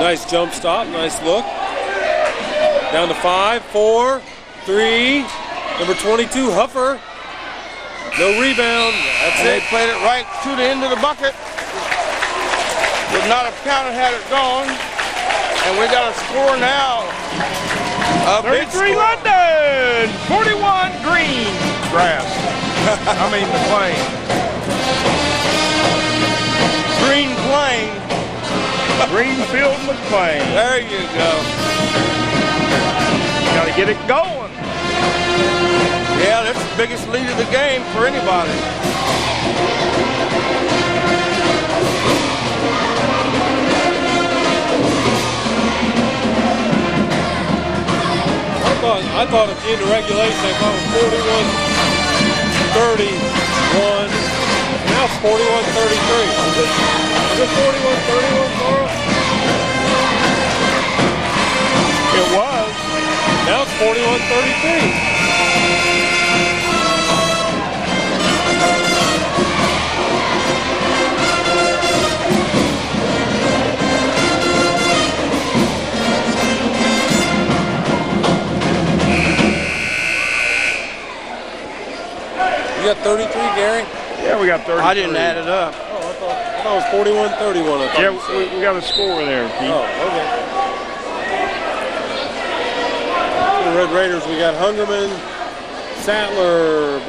Nice jump stop, nice look. Down to 5, 4, 3. Number 22, Huffer. No rebound. That's And it. they played it right to the end of the bucket. Would not have counted had it gone. And we got a score now. A big 33 score. London. 41 Green. Grass. I mean McClain. Green Plain. Greenfield McClain. There you go. Got to get it going. Yeah, that's the biggest lead of the game for anybody. I thought at the end of regulation they thought it was 41-31. Now it's 41-33. Is it 41-31, Carl? It was. Now it's 41-33. You got 33, Gary? Yeah, we got 33. I didn't add it up. Oh, I thought it was 41-31. I thought Yeah, you said. we got a score there, Keith. Oh, okay. The Red Raiders, we got Hungerman, Sattler,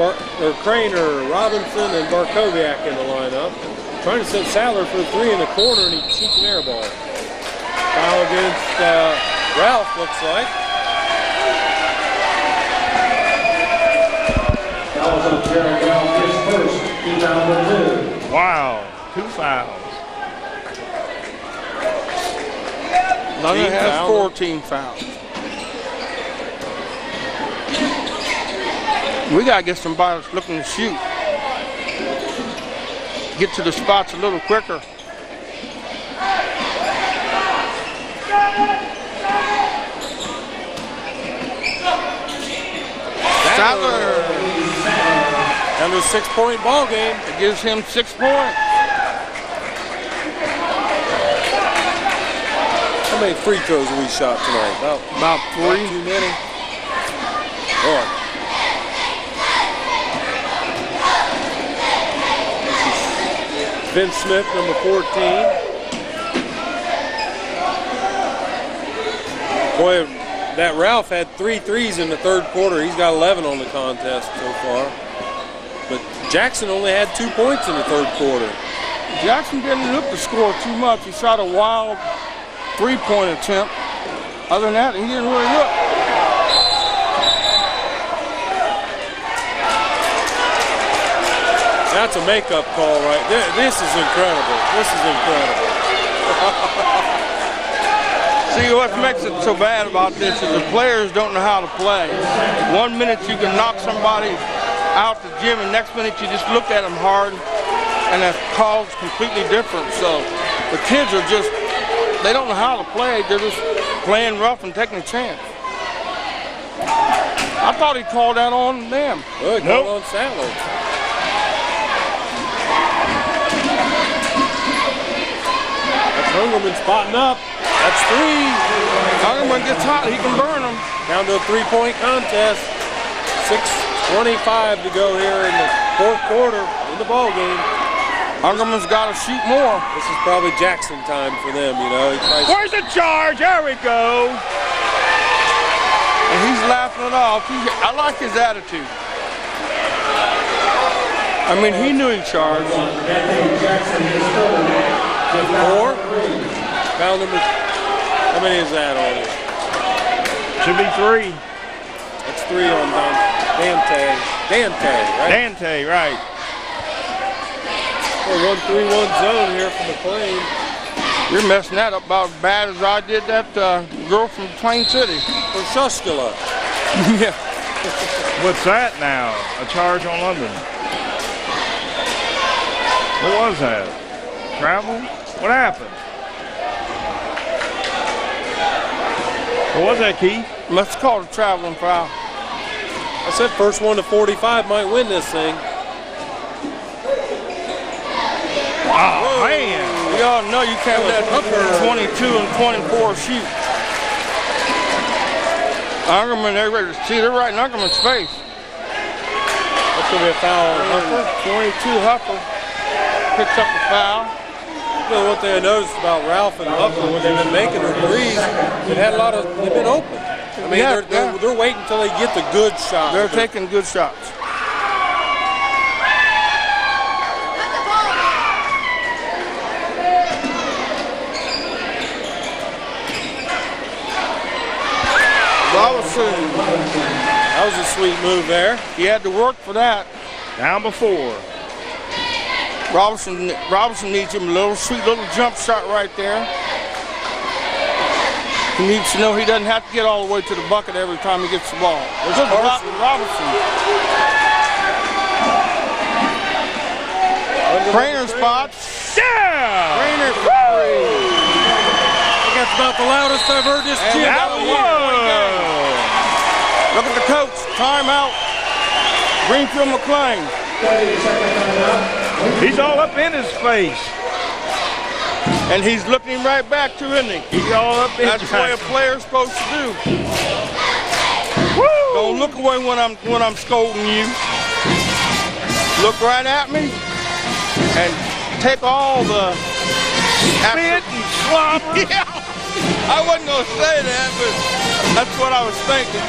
Craner, Robinson, and Barkoviak in the lineup. Trying to set Sattler for 3 in the corner, and he shoots an air ball. Foul against Ralph, looks like. Fouls on Jared Ralph, his first, team number 2. Wow, 2 fouls. London has 14 fouls. We got to get somebody that's looking to shoot. Get to the spots a little quicker. Sattler. Down to a 6-point ball game. It gives him 6 points. How many free throws have we shot tonight? About 3. Too many. Boy. Vince Smith, number 14. Boy, that Ralph had 3 threes in the third quarter. He's got 11 on the contest so far. But Jackson only had 2 points in the third quarter. Jackson didn't look to score too much. He shot a wild 3-point attempt. Other than that, he didn't really look. That's a makeup call right there. This is incredible. This is incredible. See, what makes it so bad about this is the players don't know how to play. 1 minute you can knock somebody out the gym, and next minute you just look at them hard, and that call's completely different. So the kids are just, they don't know how to play. They're just playing rough and taking a chance. I thought he called that on them. Well, he called on Sattler. That's Hungerman spotting up. That's three. Hungerman gets hot, he can burn them. Down to a 3-point contest. 6:25 to go here in the fourth quarter in the ball game. Hungerman's got to shoot more. This is probably Jackson time for them, you know. Where's the charge? There we go. And he's laughing it off. I like his attitude. I mean, he knew he charged. 4. Foul number. How many is that on it? Should be 3. That's 3 on Dante. Dante, right? Dante, right. 1-3-1 zone here from McClain. You're messing that up about as bad as I did that girl from Plain City. From Shuskula. Yeah. What's that now? A charge on London. What was that? Travel? What happened? What was that, Keith? Must have called a traveling foul. I said first one to 45 might win this thing. Oh, man. We all know you can't let 22 and 24 shoot. Hungerman, they're right in Hungerman's face. That's going to be a foul on Huffer. 22 Huffer picks up the foul. You know, one thing I noticed about Ralph and Huffer when they've been making their threes, they've been open. I mean, they're waiting until they get the good shot. They're taking good shots. Robinson. That was a sweet move there. He had to work for that. Down before. Robinson needs him a sweet little jump shot right there. He needs to know he doesn't have to get all the way to the bucket every time he gets the ball. There's Robinson. Trainer spot. Yeah! Trainer. That's about the loudest I've heard this gym. Look at the coach. Timeout. Greenfield McClain. He's all up in his face. And he's looking him right back too, isn't he? He's all up in his face. That's what a player's supposed to do. Woo! Don't look away when I'm scolding you. Look right at me and take all the spit and slobber. Yeah. I wasn't going to say that, but that's what I was thinking.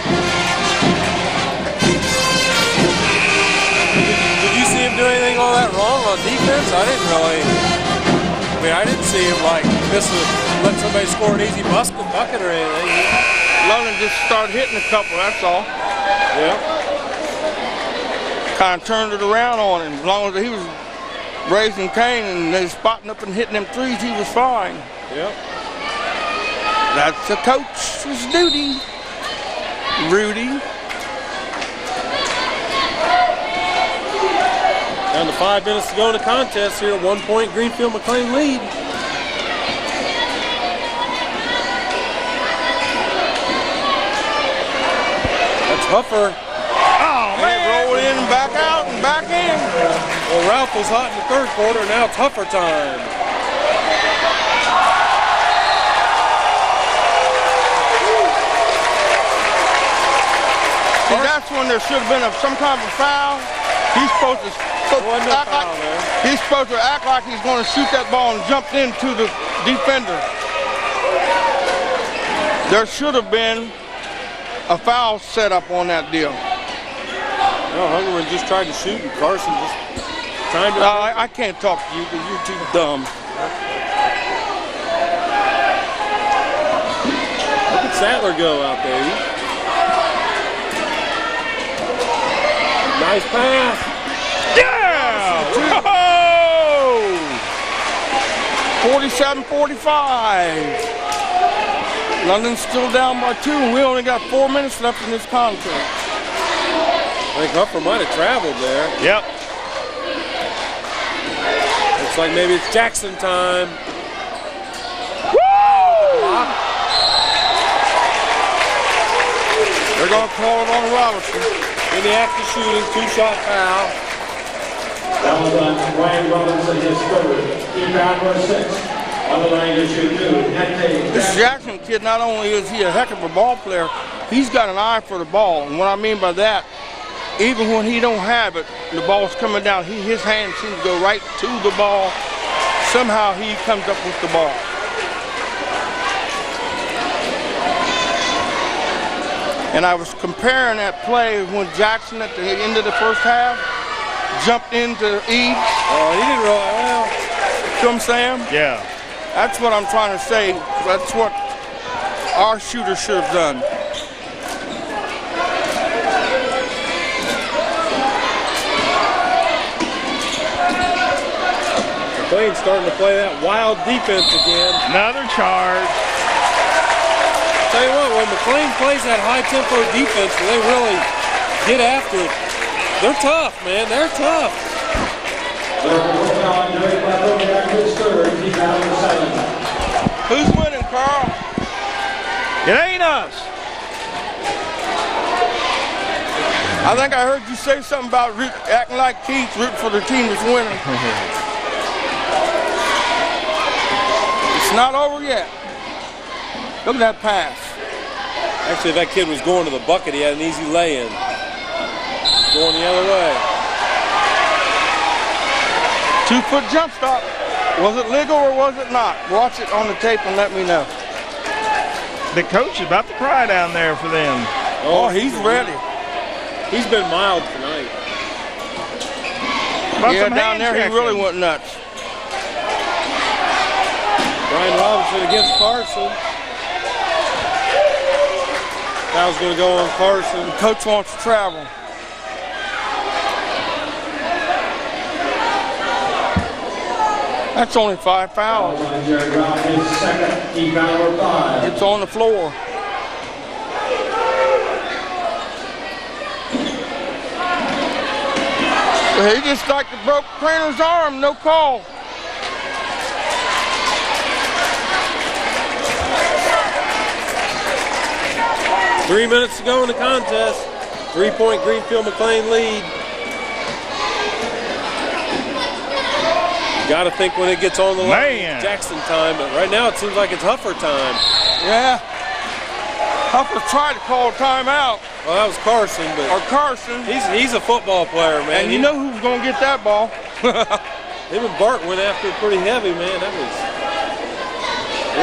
Did you see him do anything all that wrong on defense? I didn't see him like let somebody score an easy bucket or anything. London just started hitting a couple, that's all. Yeah. Kind of turned it around on him. As long as he was raising Cain and they was spotting up and hitting them threes, he was fine. Yep. That's the coach's duty, Rudy. Down to 5 minutes to go in the contest here. 1 point Greenfield McClain lead. That's Huffer. Oh, man. Roll in and back out and back in. Well, Ralph was hot in the third quarter. Now it's Huffer time. See, that's when there should have been some kind of a foul. He's supposed to act like he's going to shoot that ball and jump into the defender. There should have been a foul set up on that deal. No, Hungerman just tried to shoot and Carson just trying to... I can't talk to you because you're too dumb. Look at Sattler go out there. Nice pass. Yeah! 47-45. London's still down by 2, and we only got 4 minutes left in this contest. I think Huffer might have traveled there. Yep. Looks like maybe it's Jackson time. Woo! They're going to call it on Robinson. In the act of shooting, 2-shot foul. That was on Ryan Robinson, his third. Team foul number 6. On the line is your new This Jackson kid, not only is he a heck of a ball player, he's got an eye for the ball. And what I mean by that, even when he don't have it, the ball's coming down, his hand seems to go right to the ball. Somehow he comes up with the ball. And I was comparing that play when Jackson at the end of the first half jumped into Eve. Oh, he didn't really, well. You know what I'm saying? Yeah. That's what I'm trying to say. That's what our shooter should have done. McClain's starting to play that wild defense again. Another charge. Tell you what, when McClain plays that high-tempo defense, where they really get after it, they're tough, man. They're tough. Who's winning, Carl? It ain't us. I think I heard you say something about acting like Keith, rooting for the team that's winning. It's not over yet. Look at that pass. Actually, if that kid was going to the bucket, he had an easy lay-in. Going the other way. 2-foot jump stop. Was it legal or was it not? Watch it on the tape and let me know. The coach is about to cry down there for them. Oh, he's ready. He's been mild tonight. Yeah, down there he really went nuts. Brian Robinson against Carson. Foul's going to go on Carson. The coach wants to travel. That's only 5 fouls. It's on the floor. He just like broke Craner's arm, no call. Three minutes to go in the contest. 3-point Greenfield McClain lead. Got to think when it gets on the line, Jackson time, but right now it seems like it's Huffer time. Yeah. Huffer tried to call timeout. Well, that was Carson, but Carson. He's a football player, man. And you know who's going to get that ball. Him and Bart went after it pretty heavy, man. There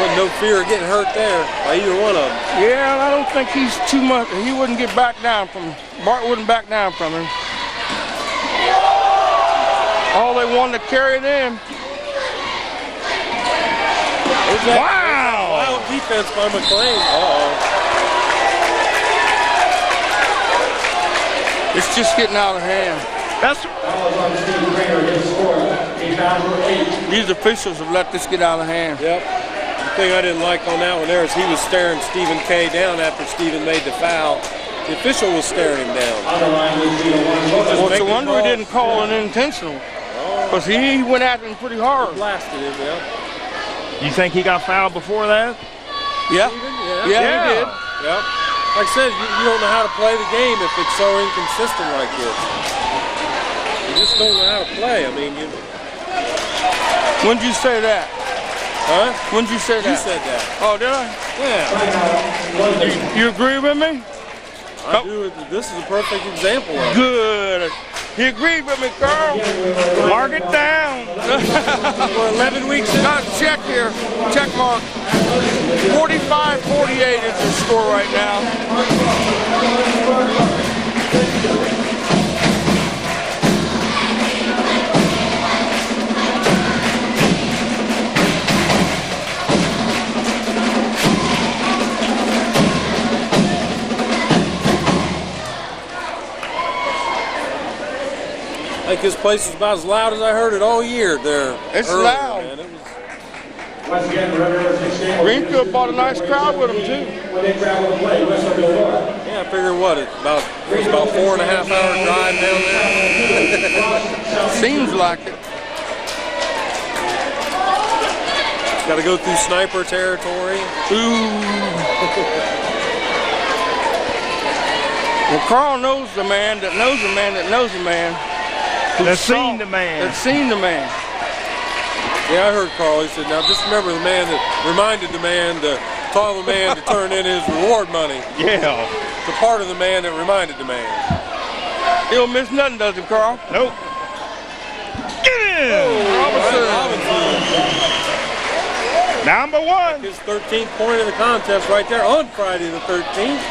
wasn't no fear of getting hurt there by either one of them. Yeah, and I don't think he's too much. He wouldn't get back down from him. Bart wouldn't back down from him. All they wanted to carry it in. Wow! Wild defense by McClain. It's just getting out of hand. These officials have let this get out of hand. Yep. The thing I didn't like on that one there is he was staring Stephen K down after Stephen made the foul. The official was staring him down. Well, it's a wonder he didn't call an intentional. Because he went at him pretty hard. Blasted him, yeah. You think he got fouled before that? Yeah. Yeah, he did. Yep. Like I said, you don't know how to play the game if it's so inconsistent like this. You just don't know how to play. I mean, When'd you say that? Huh? When'd you say that? You said that. Oh, did I? Yeah. You agree with me? I do. This is a perfect example of it. Good. He agreed with me, Carl. Mark it down. We're 11 weeks in. Got a check here. Check mark. 45-48 is the score right now. I think this place is about as loud as I heard it all year there. It's earlier, loud. Man. It was... Greenfield brought a nice crowd with them too. Yeah, I figured what, it was about 4.5 hour drive down there. Seems like it. Got to go through sniper territory. Ooh. Well, Carl knows the man that knows the man that knows the man. That's seen the man. That's seen the man. Yeah, I heard Carl. He said, now just remember the man that reminded the man to tell the man to turn in his reward money. Yeah. The part of the man that reminded the man. He don't miss nothing, does he, Carl? Nope. Get in! Number 1. His 13th point of the contest right there on Friday the 13th.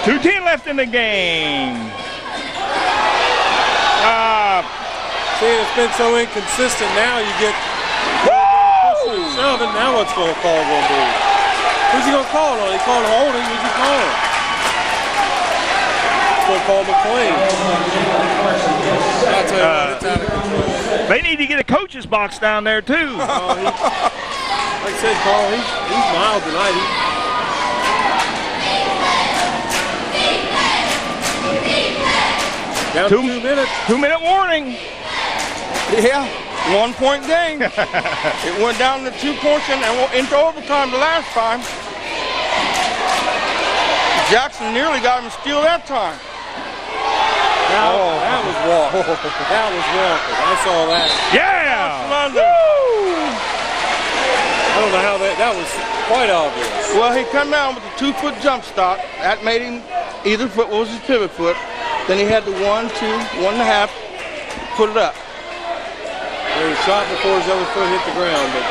2:10 left in the game. Seeing it's been so inconsistent now, you get shoving. Now what's going to call going to be? Who's he going to call on? He called holding. Who's he calling? He's going to call McClain. I'll tell you what, it's out of control. They need to get a coach's box down there too. Like I said, Carl, he's mild tonight. Down 2 minutes. 2-minute warning. Yeah, 1-point game. It went down to 2 points and into overtime the last time. Jackson nearly got him steal that time. That was Walker. That was Walker. I saw that. Yeah. London. I don't know how that was quite obvious. Well, he come down with a 2-foot jump stop. That made him, either foot was his pivot foot. Then he had the 1, 2, 1.5, put it up. He shot before his other foot hit the ground. But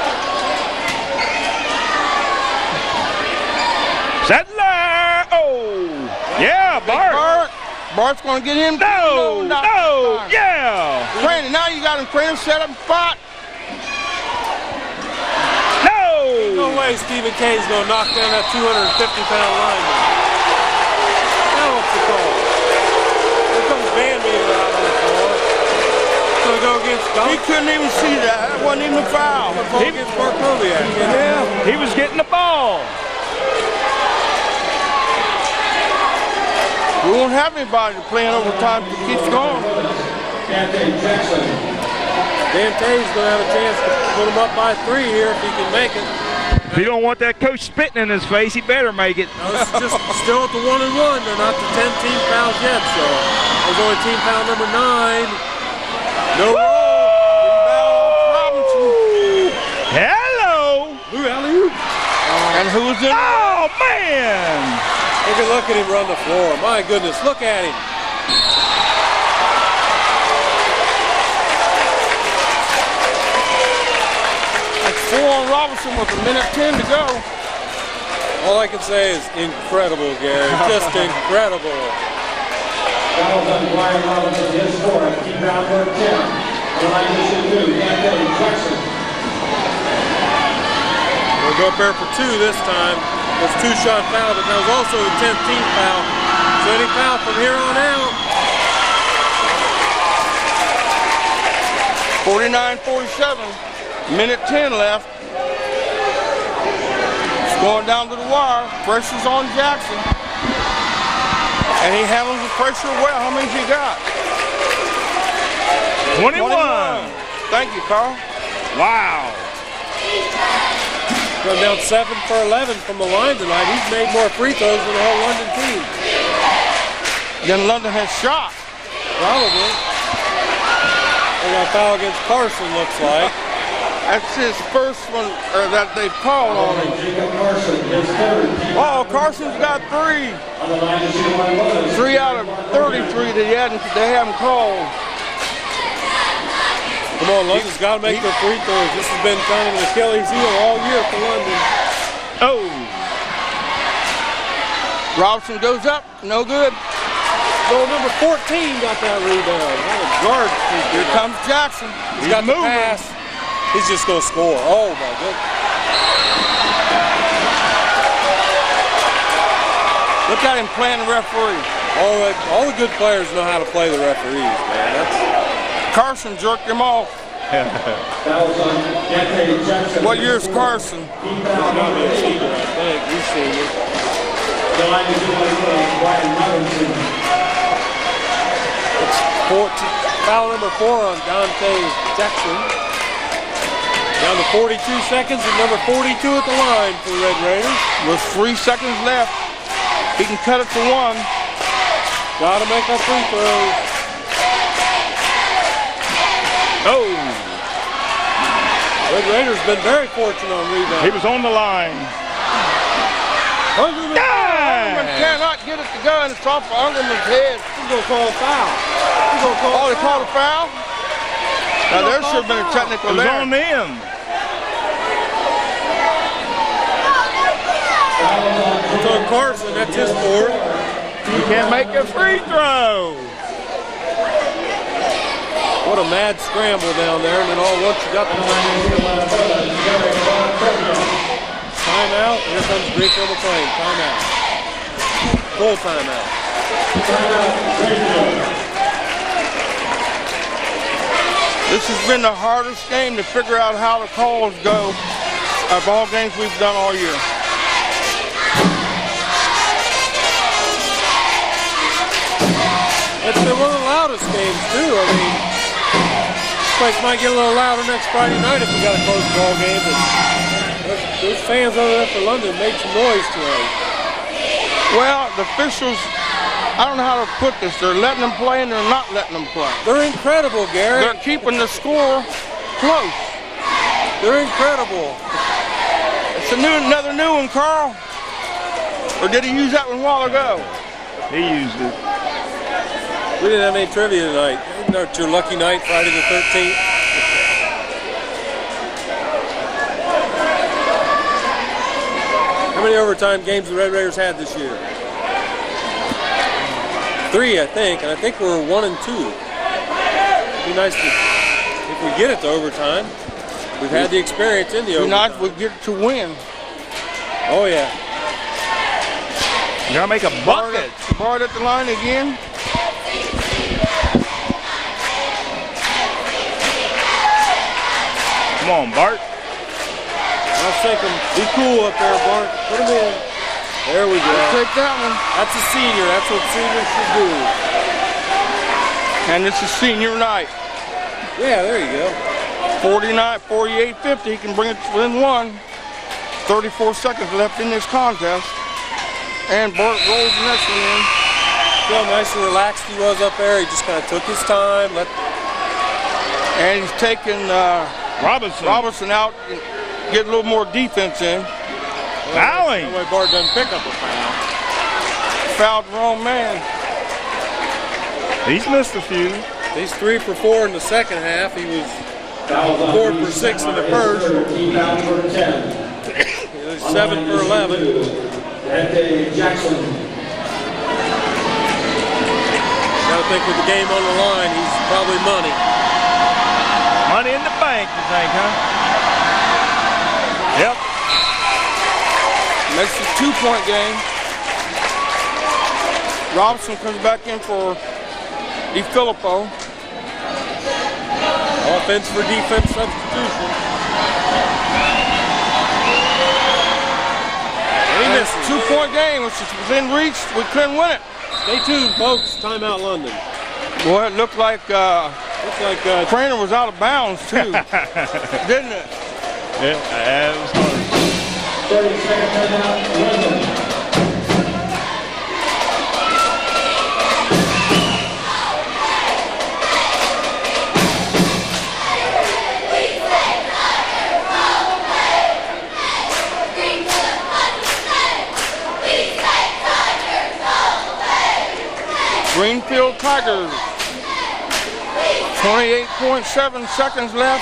Settler! Oh! Yeah, Bart! Bart's going to get him. No! Yeah! Training. Now you got him training, set up, spot. No way Stephen K's going to knock down that 250-pound lineman. Now what's the call? Here comes Van Meter out on the floor. So to go against Dunk. He couldn't even see that. That wasn't even a foul. He against Barkoviak. Yeah. He was getting the ball. We won't have anybody playing overtime if it keeps going. Dante's going to have a chance to put him up by 3 here if he can make it. If you don't want that coach spitting in his face, he better make it. Now, this is just still at the 1-1. They're not the 10 team fouls yet, so there's only team foul number 9. No roll. Robinson. Hello. Alley-oop. And who's in? Oh, man. Take a look at him run the floor. My goodness, look at him. That's 4 on Robinson with 1:10 to go. All I can say is incredible, Gary. Just incredible. Fouls on Brian Robinson, his score, team foul number 10. The line is 2, Anthony Jackson. We'll go up there for 2 this time. It was 2-shot foul, but that was also the 10th team foul. So any foul from here on out. 49-47. 1:10 left. It's going down to the wire. Pressure's on Jackson. And he handles the pressure well. How many's he got? 21. Thank you, Carl. Wow. Going down 7 for 11 from the line tonight. He's made more free throws than the whole London team. Then London has shot. Probably. They got a foul against Carson, looks like. That's his first one that they've called on him. Oh, Carson's got 3. 3 out of 33 that they haven't called. Come on, London's got to make their free throws. This has been kind of an Achilles heel all year for London. Oh. Robinson goes up, no good. Goal number 14 got that rebound. That was guard. Here comes Jackson. He's got the pass. He's just going to score. Oh, my goodness. Look at him playing the referee. All the good players know how to play the referees, man. Carson jerked him off. What year's Carson? He's got to be a senior, I think. He's senior. It's 14, foul number 4 on Dante Jackson. Down to 42 seconds and number 42 at the line for the Red Raiders. With 3 seconds left, he can cut it to 1. Got to make that free throw. Oh. Red Raiders been very fortunate on rebound. He was on the line. Ungerman Cannot get it to go, and it's off of Ungerman's head. He's going to call a foul. He's going to call Oh, they called a foul? Now, there should have been a It technical was there. on them. It's on Carson. That's his fourth. You can't make a free throw. What a mad scramble down there, and then all once you got the timeout, here comes Greenfield McClain. Timeout. Full timeout. This has been the hardest game to figure out how the calls go of all games we've done all year. It's been one of the loudest games, too. I mean, this place might get a little louder next Friday night if we got a close ball game, but those fans over there for London made some noise tonight. Well, the officials, I don't know how to put this. They're letting them play and they're not letting them play. They're incredible, Gary. They're keeping the score close. They're incredible. It's another new one, Carl. Or did he use that one a while ago? He used it. We didn't have any trivia tonight. It's your lucky night, Friday the 13th. How many overtime games the Red Raiders had this year? 3, I think, and I think we're 1 and 2. It'd be nice if we get it to overtime. We've had the experience in the It'd be overtime. nice if we get it to win. Oh yeah. You gotta make a bucket. Bart at the line again. Come on, Bart. I'll shake him. Be cool up there, Bart. Put him in. There we go. Take that one. That's a senior. That's what seniors should do. And it's a senior night. Yeah, there you go. 48-50. He can bring it within 1. 34 seconds left in this contest. And Bart rolls the next one in. See how nice and relaxed he was up there. He just kind of took his time. And he's taking Robinson out and get a little more defense in. Fouling. That way Bart doesn't pick up a foul. Fouled the wrong man. He's missed a few. He's 3 for 4 in the second half. He was 4 for 6 in the first. 13 fouls for 10. He was 7 for 11. Anthony Jackson. Got to think with the game on the line, he's probably money. Money in the bank, you think, huh? Yep. Makes it a 2-point game. Robinson comes back in for DeFilippo. Offense for defense substitution. And he misses. 2-point game, which is within reach. We couldn't win it. Stay tuned, folks. Timeout London. Boy, it looked like Craner was out of bounds, too. Didn't it? Yeah, it was hard. 30-second timeout, London. Greenfield Tigers. 28.7 seconds left.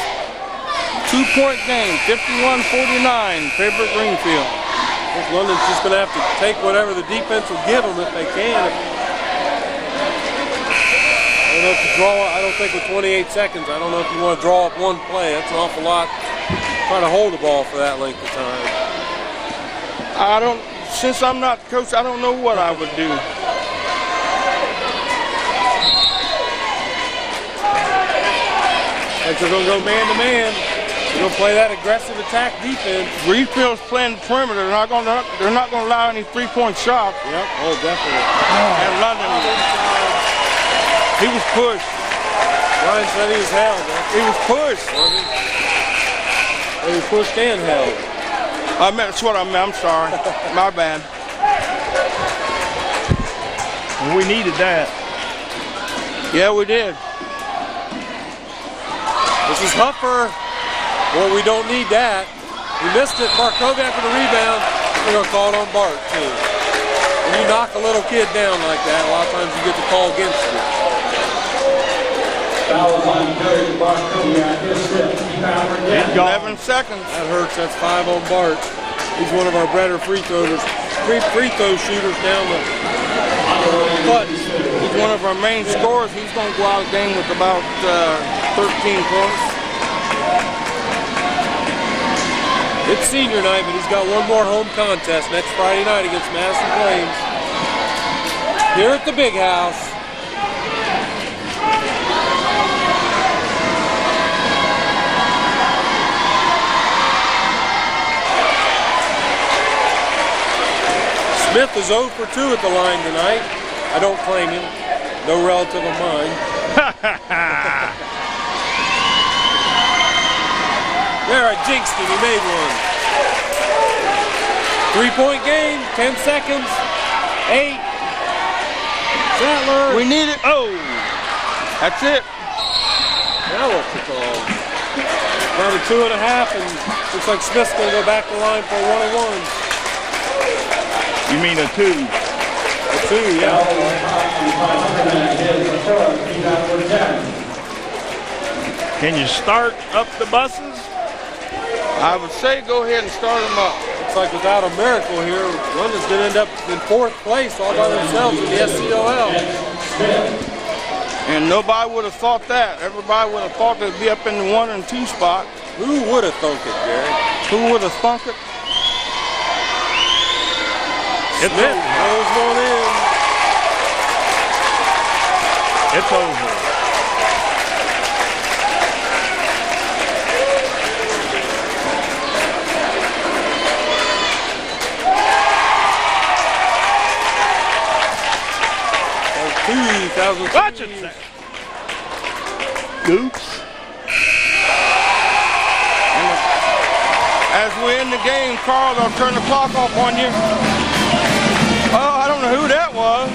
2-point game. 51-49. Favorite Greenfield. London's just going to have to take whatever the defense will give them if they can. I don't think with 28 seconds, I don't know if you want to draw up one play. That's an awful lot. Trying to hold the ball for that length of time. Since I'm not coach, I don't know what I would do. Like they're going to go man-to-man. They're going to play that aggressive attack defense. Greenfield's playing the perimeter. They're not going to allow any 3-point shots. Yep. Oh, definitely. And London, he was pushed. Ryan said he was held. He was pushed. He was pushed and held. That's what I meant. I'm sorry. My bad. We needed that. Yeah, we did. This is Huffer. Well, we don't need that. We missed it. Markovic with the rebound. We're going to call it on Bart, too. When you knock a little kid down like that, a lot of times you get the call against you. Fouls on Gary Markovic. His fifth. He fouled for 10. 11 seconds. That hurts. That's 5 on Bart. He's one of our better free throw shooters down the cut. He's one of our main scorers. He's going to go out of the game with about 13 points. It's senior night, but he's got one more home contest next Friday night against Madison Plains. Here at the Big House. Smith is 0 for 2 at the line tonight. I don't claim him. No relative of mine. There, I jinxed him. He made one. 3-point game. 10 seconds. 8. Sattler. We need it. Oh, that's it. Now what's it called? Down to 2.5, and looks like Smith's going to go back to the line for a 1-on-1. You mean a 2? A 2, yeah. Can you start up the buses? I would say go ahead and start them up. Looks like without a miracle here, London's going to end up in 4th place all by themselves in the SCOL. And nobody would have thought that. Everybody would have thought they'd be up in the 1 and 2 spot. Who would have thunk it, Gary? Who would have thunk it? It's it. Those going in. It's over. Watch it, Sam. Goops. As we end the game, Carl, they'll turn the clock off on you. Oh, I don't know who that was.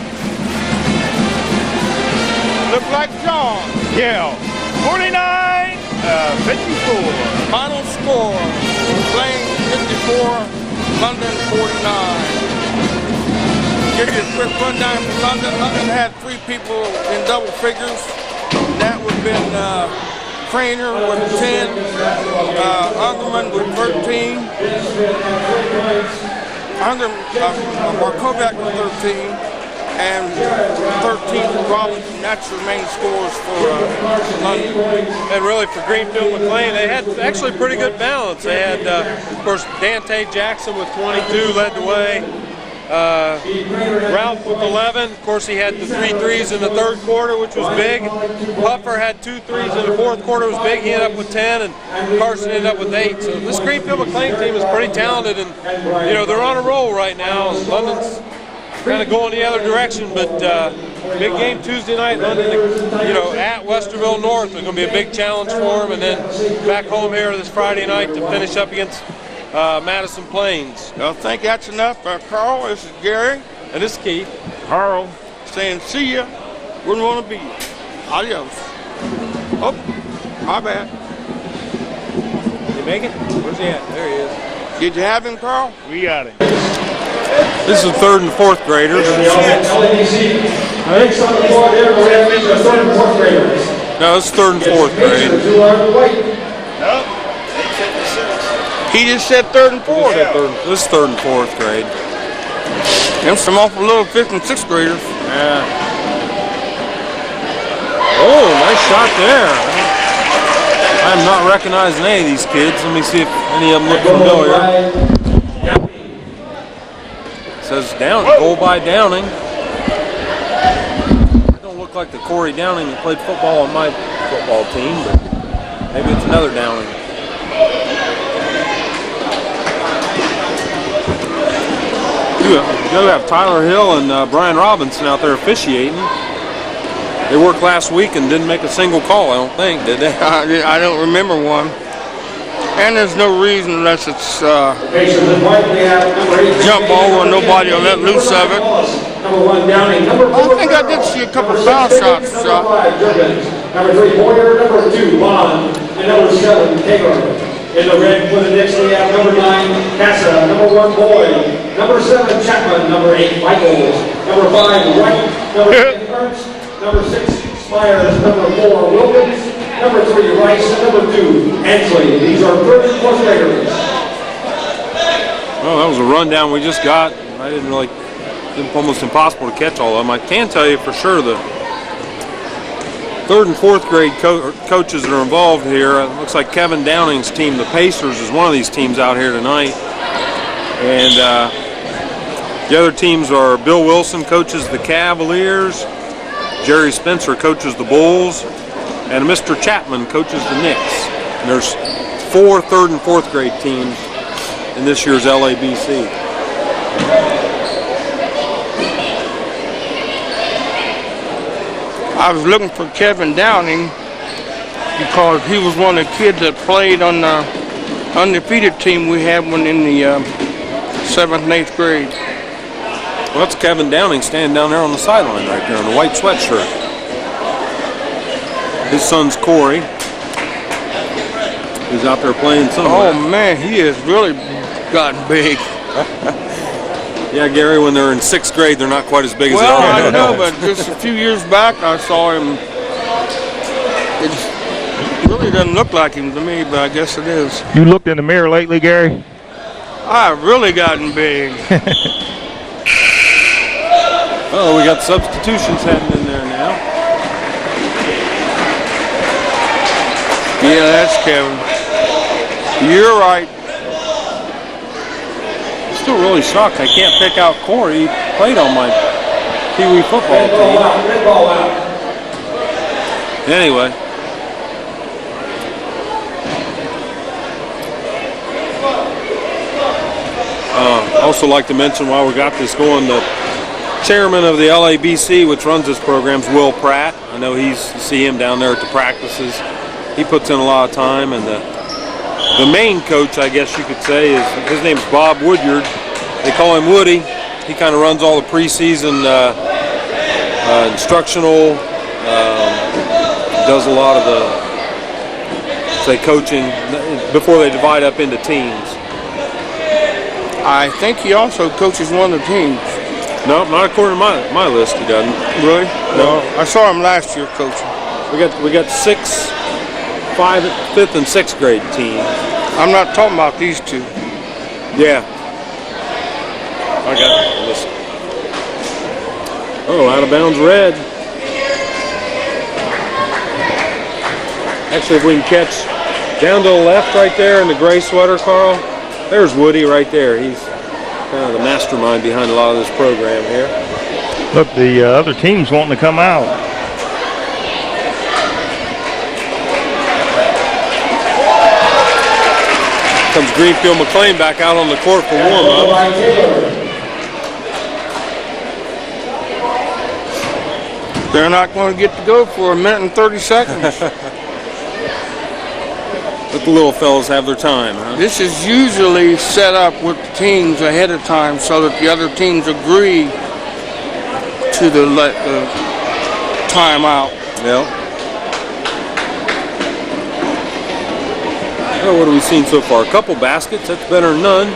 Looked like John. Yeah. 49, 54. Final score, McClain 54, London 49. Give you a quick rundown from London. London had 3 people in double figures. That would have been Craner with 10, Ungerman with 13, Markovic with 13, and 13 Robinson. That's your main scores for London. And really for Greenfield McClain, they had actually pretty good balance. They had, of course, Dante Jackson with 22 led the way. Ralph with 11. Of course, he had the 3 threes in the 3rd quarter, which was big. Puffer had 2 threes in the 4th quarter, was big. He ended up with 10, and Carson ended up with 8. So this Greenfield McClain team is pretty talented, and you know they're on a roll right now. London's kind of going the other direction, but big game Tuesday night. London, you know, at Westerville North, is going to be a big challenge for them, and then back home here this Friday night to finish up against Madison Plains. I think that's enough. Carl, this is Gary. And this is Keith. Carl. Saying see ya. Wouldn't want to be you. Adios. Oh, my bad. Did you make it? Where's he at? There he is. Did you have him, Carl? We got it. This is 3rd and 4th graders. LABC. I think some of the board there will have these 3rd and 4th graders. No, it's 3rd and 4th grade. Nope. He just said 3rd and 4th. This is 3rd and 4th grade. Them some awful little 5th and 6th graders. Yeah. Oh, nice shot there. I am not recognizing any of these kids. Let me see if any of them look familiar. It says down, goal by Downing. They don't look like the Corey Downing that played football on my football team, but maybe it's another Downing. You have Tyler Hill and Brian Robinson out there officiating. They worked last week and didn't make a single call, I don't think, did they? I don't remember one. And there's no reason unless it's jump ball and nobody will let loose of it. I think I did see a couple of foul shots. Number 3, Boyer. Number 2, Bond. And number 7, Taylor. In the red for the Knicks, we have number 9, Casa, number 1, Boyd, number 7, Chapman, number 8, Michaels, number 5, Wright, number 10, Ernst, number 6, Myers, number 4, Wilkins, number 3, Rice, and number 2, Ansley. These are 3rd and 4th graders. Well, that was a rundown we just got. I didn't really, it's almost impossible to catch all of them. I can tell you for sure the 3rd and 4th grade coaches that are involved here. It looks like Kevin Downing's team, the Pacers, is one of these teams out here tonight. And the other teams are Bill Wilson coaches the Cavaliers, Jerry Spencer coaches the Bulls, and Mr. Chapman coaches the Knicks. And there's 4 3rd and 4th grade teams in this year's LABC. I was looking for Kevin Downing because he was one of the kids that played on the undefeated team we had when in the 7th and 8th grade. Well, that's Kevin Downing standing down there on the sideline right there in the white sweatshirt. His son's Corey. He's out there playing somewhere. Oh man, he has really gotten big. Yeah, Gary, when they're in 6th grade, they're not quite as big as they Well, are. I know, but just a few years back, I saw him. It really doesn't look like him to me, but I guess it is. You looked in the mirror lately, Gary? I've really gotten big. Oh, we got substitutions happening there now. Yeah, that's Kevin. You're right. I'm still really shocked I can't pick out Corey. He played on my Pee Wee football team. Red ball out. Anyway. Also like to mention while we got this going, the chairman of the LABC, which runs this program, is Will Pratt. I know you see him down there at the practices. He puts in a lot of time, and the main coach, I guess you could say, his name's Bob Woodyard. They call him Woody. He kind of runs all the preseason instructional, does a lot of the, say, coaching before they divide up into teams. I think he also coaches one of the teams. No, not according to my list. He doesn't. Really? No. I saw him last year coaching. We got 6th, 5th, and 6th grade teams. I'm not talking about these two. Yeah. I got it. Listen. Oh, out of bounds red. Actually, if we can catch down to the left right there in the gray sweater, Carl, there's Woody right there. He's kind of the mastermind behind a lot of this program here. Look, the other team's wanting to come out. Comes Greenfield McClain back out on the court for warm-up. They're not going to get to go for 1 minute and 30 seconds. Let the little fellas have their time, huh? This is usually set up with the teams ahead of time so that the other teams agree to the timeout. Yeah. Oh, what have we seen so far? A couple baskets. That's better than none.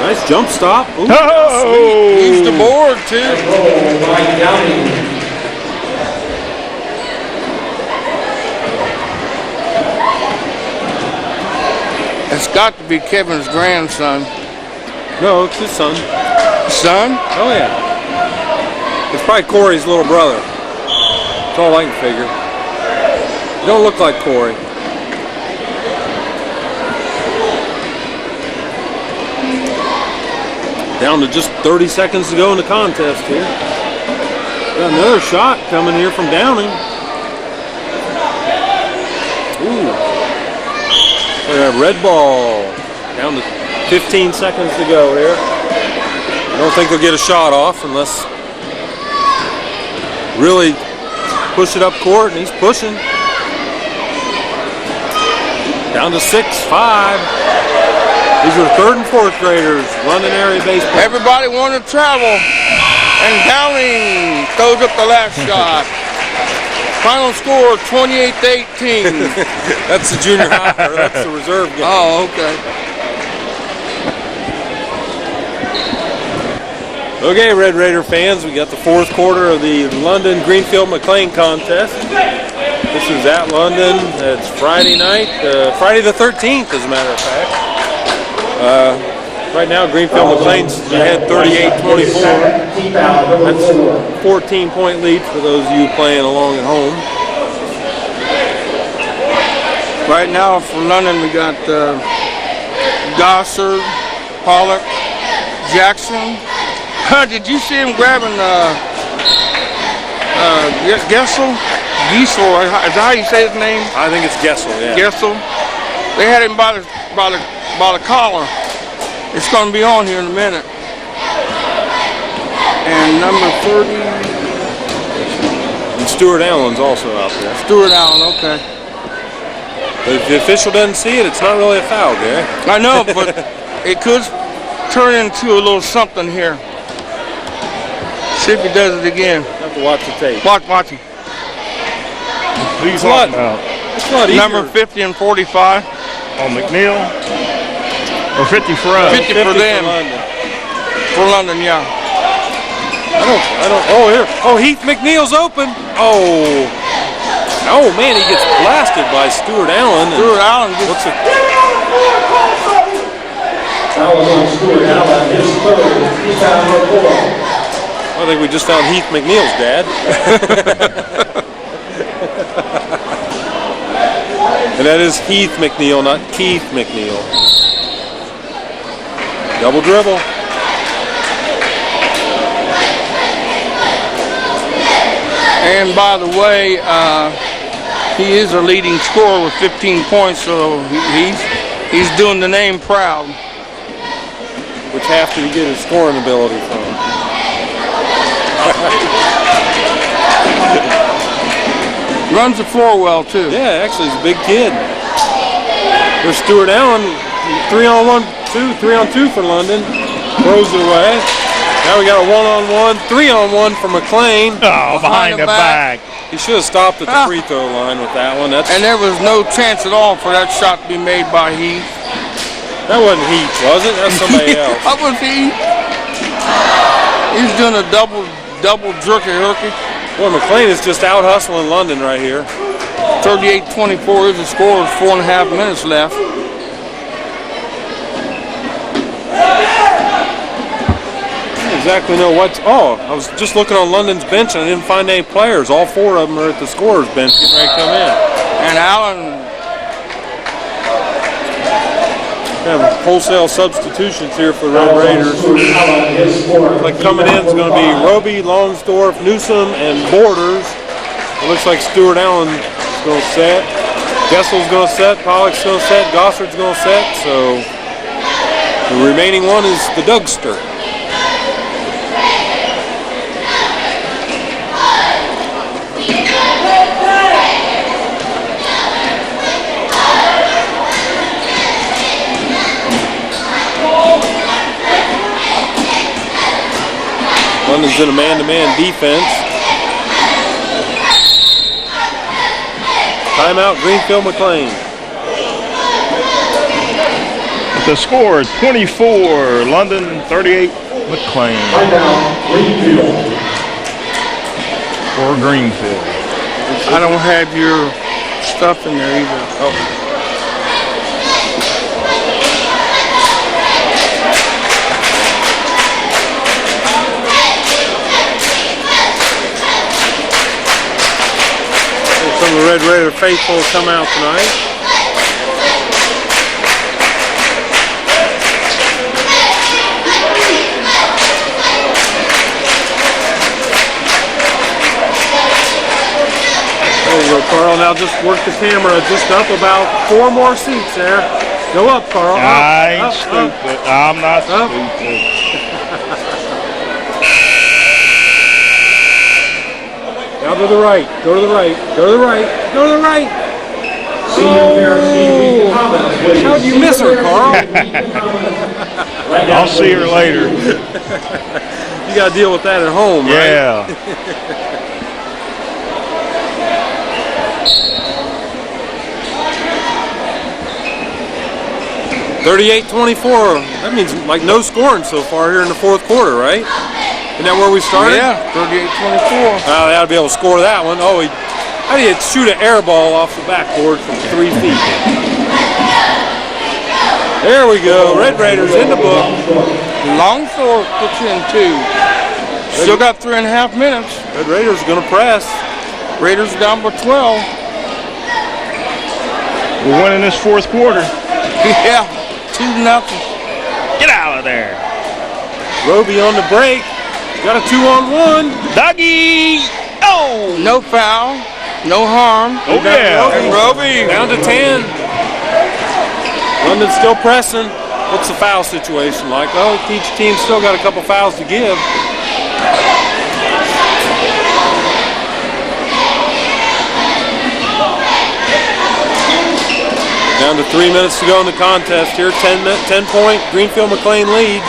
Nice jump stop. Ooh, Oh! Use the board, too. It's got to be Kevin's grandson. No, it's his son. Son? Oh, yeah. It's probably Corey's little brother. That's all I can figure. You don't look like Corey. Down to just 30 seconds to go in the contest here. Got another shot coming here from Downing. Ooh. Look at that red ball. Down to 15 seconds to go here. I don't think they'll get a shot off unless really push it up court, and he's pushing. Down to 6-5. These are 3rd and 4th graders, London area baseball. Everybody wanted to travel. And Downing throws up the last shot. Final score 28-18. That's the junior high, or that's the reserve game. Oh, okay. Okay, Red Raider fans, we got the 4th quarter of the London Greenfield McClain contest. This is at London. It's Friday night, Friday the 13th, as a matter of fact. Right now, Greenfield McClain's ahead 38-24. That's a 14-point lead for those of you playing along at home. Right now for London, we got Gossard, Pollock, Jackson. Did you see him grabbing Gessel? Giesel, is that how you say his name? I think it's Gessel, yeah. Gessel. They had him by the collar. It's going to be on here in a minute. And number 30. And Stuart Allen's also out there. Stuart Allen, okay. But if the official doesn't see it, it's not really a foul, Gary. I know, but it could turn into a little something here. See if he does it again. Have to watch the tape. Watch him. Who you talking about? It's not easier. Number 50 and 45. On McNeil? Or 50 for us? 50 for them. For London, yeah. I don't. Oh, here. Oh, Heath McNeil's open. Oh. Oh, man, he gets blasted by Stuart Allen. Stuart Allen gets... What's it? That was on Stuart Allen, his 3rd. He's down number 4. I think we just found Heath McNeil's dad. And that is Heath McNeil, not Keith McNeil. Double dribble. And by the way, he is a leading scorer with 15 points, so he's doing the name proud. Which half did he get his scoring ability from? Runs the floor well, too. Yeah, actually, he's a big kid. There's Stuart Allen, 3-on-1, 3-on-2 for London. Throws it away. Now we got a 1-on-1, 3-on-1 for McClain. Oh, behind the back. He should have stopped at the free throw line with that one. And there was no chance at all for that shot to be made by Heath. That wasn't Heath, was it? That's somebody else. That was Heath. He's doing a double jerky-herky. Boy, McClain is just out hustling London right here. 38-24 is the score with 4.5 minutes left. I don't exactly know what's... Oh, I was just looking on London's bench and I didn't find any players. All 4 of them are at the scorer's bench getting ready to come in. And Allen... Have wholesale substitutions here for the Red Raiders. Like coming in is going to be Roby, Longsdorff, Newsom, and Borders. It looks like Stuart Allen is going to set. Gessel's going to set. Pollock's going to set. Gossard's going to set. So the remaining one is the Dougster. London's in a man-to-man defense. Timeout, Greenfield McClain. The score is 24, London 38, McClain. Right now, Greenfield. For Greenfield. I don't have your stuff in there either. Oh. Some of the Red Raider faithful come out tonight. There you go, Carl. Now just work the camera just up about 4 more seats there. Go up, Carl. I ain't stupid. I'm not stupid. Now to the right, go to the right, go to the right, go to the right. Senior parents need to leave comments, please. How What'd you miss her, Carl? I'll see her later. You got to deal with that at home, right? Yeah. 38-24. That means like no scoring so far here in the fourth quarter, right? Isn't that where we started? Yeah, 38-24. Well, they ought to be able to score that one. Oh, how do you shoot an air ball off the backboard from 3 feet? There we go. Red Raiders in the book. Longthorpe puts in 2. Still got 3.5 minutes. Red Raiders are going to press. Raiders down by 12. We're winning this fourth quarter. Yeah, 2-0. Get out of there. Roby on the break. Got a 2-on-1. Dougie. Oh. No foul, no harm. Oh, yeah. And Roby. Down to 10. London's still pressing. What's the foul situation like? Well, each team's still got a couple fouls to give. Down to 3 minutes to go in the contest here. 10-point Greenfield McClain lead.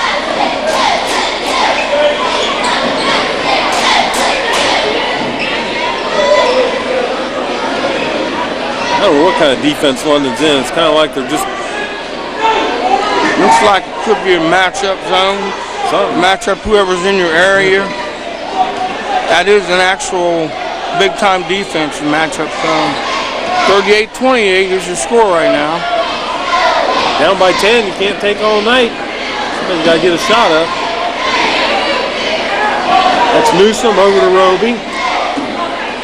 I don't know what kind of defense London's in. It's kind of like they're just... Looks like it could be a matchup zone. Matchup whoever's in your area. That is an actual big-time defense matchup zone. 38-28 is your score right now. Down by 10, you can't take all night. Somebody's got to get a shot up. That's Newsom over to Roby.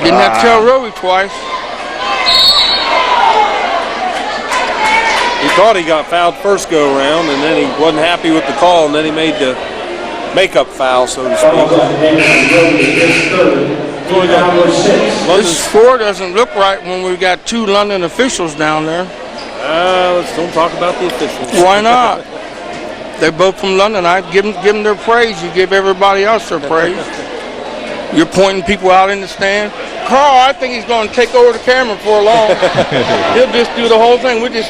Didn't have to tell Roby twice. He thought he got fouled first go around, and then he wasn't happy with the call, and then he made the makeup foul, so to speak. This score doesn't look right when we've got 2 London officials down there. Let's don't talk about the officials. Why not? They're both from London. I give them their praise. You give everybody else their praise. You're pointing people out in the stand. Carl, I think he's going to take over the camera for long. He'll just do the whole thing. We just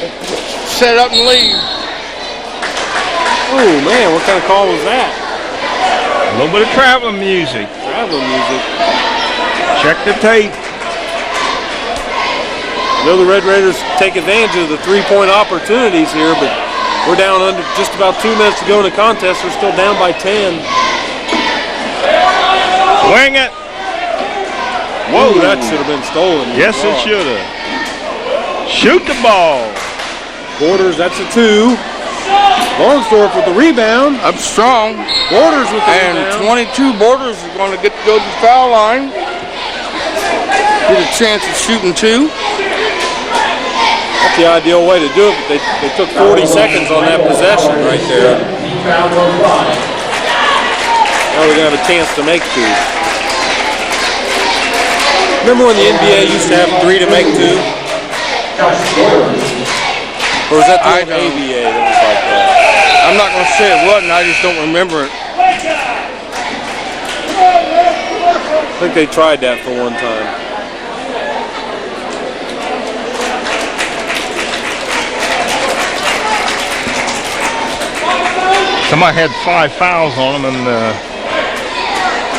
set up and leave. Oh man, what kind of call was that? A little bit of traveling music. Traveling music. Check the tape. I know the Red Raiders take advantage of the 3-point opportunities here, but we're down under just about 2 minutes to go in the contest. We're still down by 10. Wing it. Whoa, that should have been stolen. Yes, it should have. Shoot the ball. Borders, that's a 2. Longthorpe with the rebound. Up strong. Borders with the And rebound. 22 Borders is going to go to the foul line. Get a chance of shooting 2. That's the ideal way to do it, but they took 40 seconds on that possession right there. Now they're going to have a chance to make 2. Remember when the NBA used to have 3 to make 2? Or was that the old ABA that was like that? I'm not going to say it wasn't. I just don't remember it. I think they tried that for one time. Somebody had 5 fouls on him, and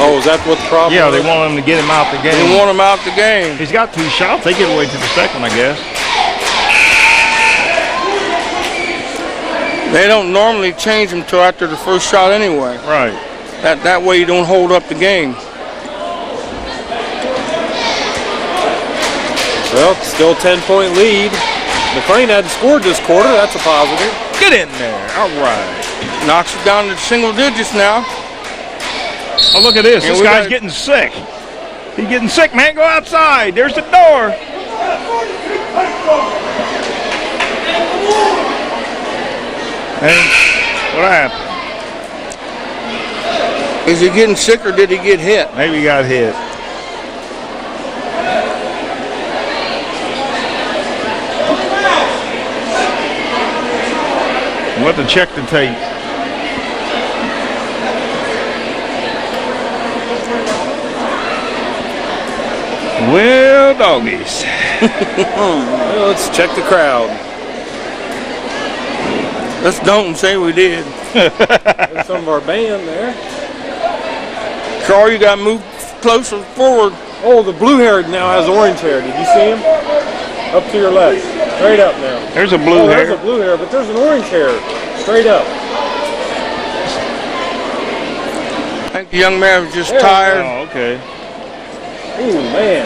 Oh, is that what the problem yeah, was? they wanted him to get him out the game. They want him out the game. He's got 2 shots. They get away to the second, I guess. They don't normally change him till after the first shot anyway. Right. That way you don't hold up the game. Well, still 10-point lead. McClain hadn't scored this quarter. That's a positive. Get in there. All right. Knocks it down to single digits now. Oh, look at this. And This we guy's got- getting sick. He's getting sick, man. Go outside. There's the door. And what happened? Is he getting sick or did he get hit? Maybe he got hit. We'll have to check the tape. Well, doggies. Well, let's check the crowd. Let's don't say we did. There's some of our band there. Carl, you got to move closer forward. Oh, the blue hair now has orange hair. Did you see him? Up to your left. Straight up now. There's a blue hair. There's a blue hair, but there's an orange hair. Straight up. I think the young man was just tired. Oh, okay. Ooh, man.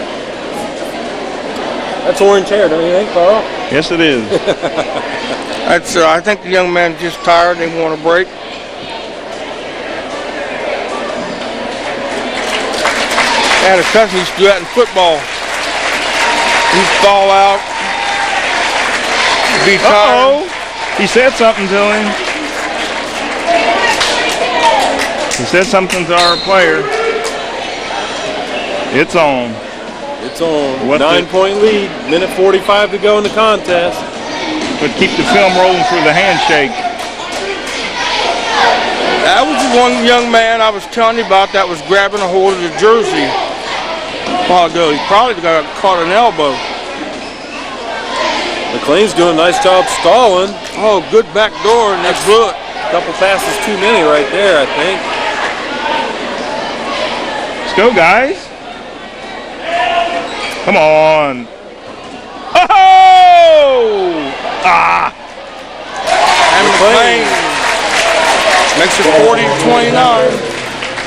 That's orange hair, don't you think, Carl? Yes, it is. That's. I think the young man's just tired. They want a break. I had a cousin who used to do that in football. He'd fall out, be tired. He said something to him. He said something to our player. It's on. It's on. What 9-point lead. Minute 45 to go in the contest. But keep the film rolling for the handshake. That was the one young man I was telling you about that was grabbing a hold of the jersey a while ago. He probably got caught an elbow. McClain's doing a nice job stalling. Oh, good back door, and they blew it. A couple passes too many right there, I think. Let's go, guys. Come on. Oh! Ah! And McClain makes it 40-29.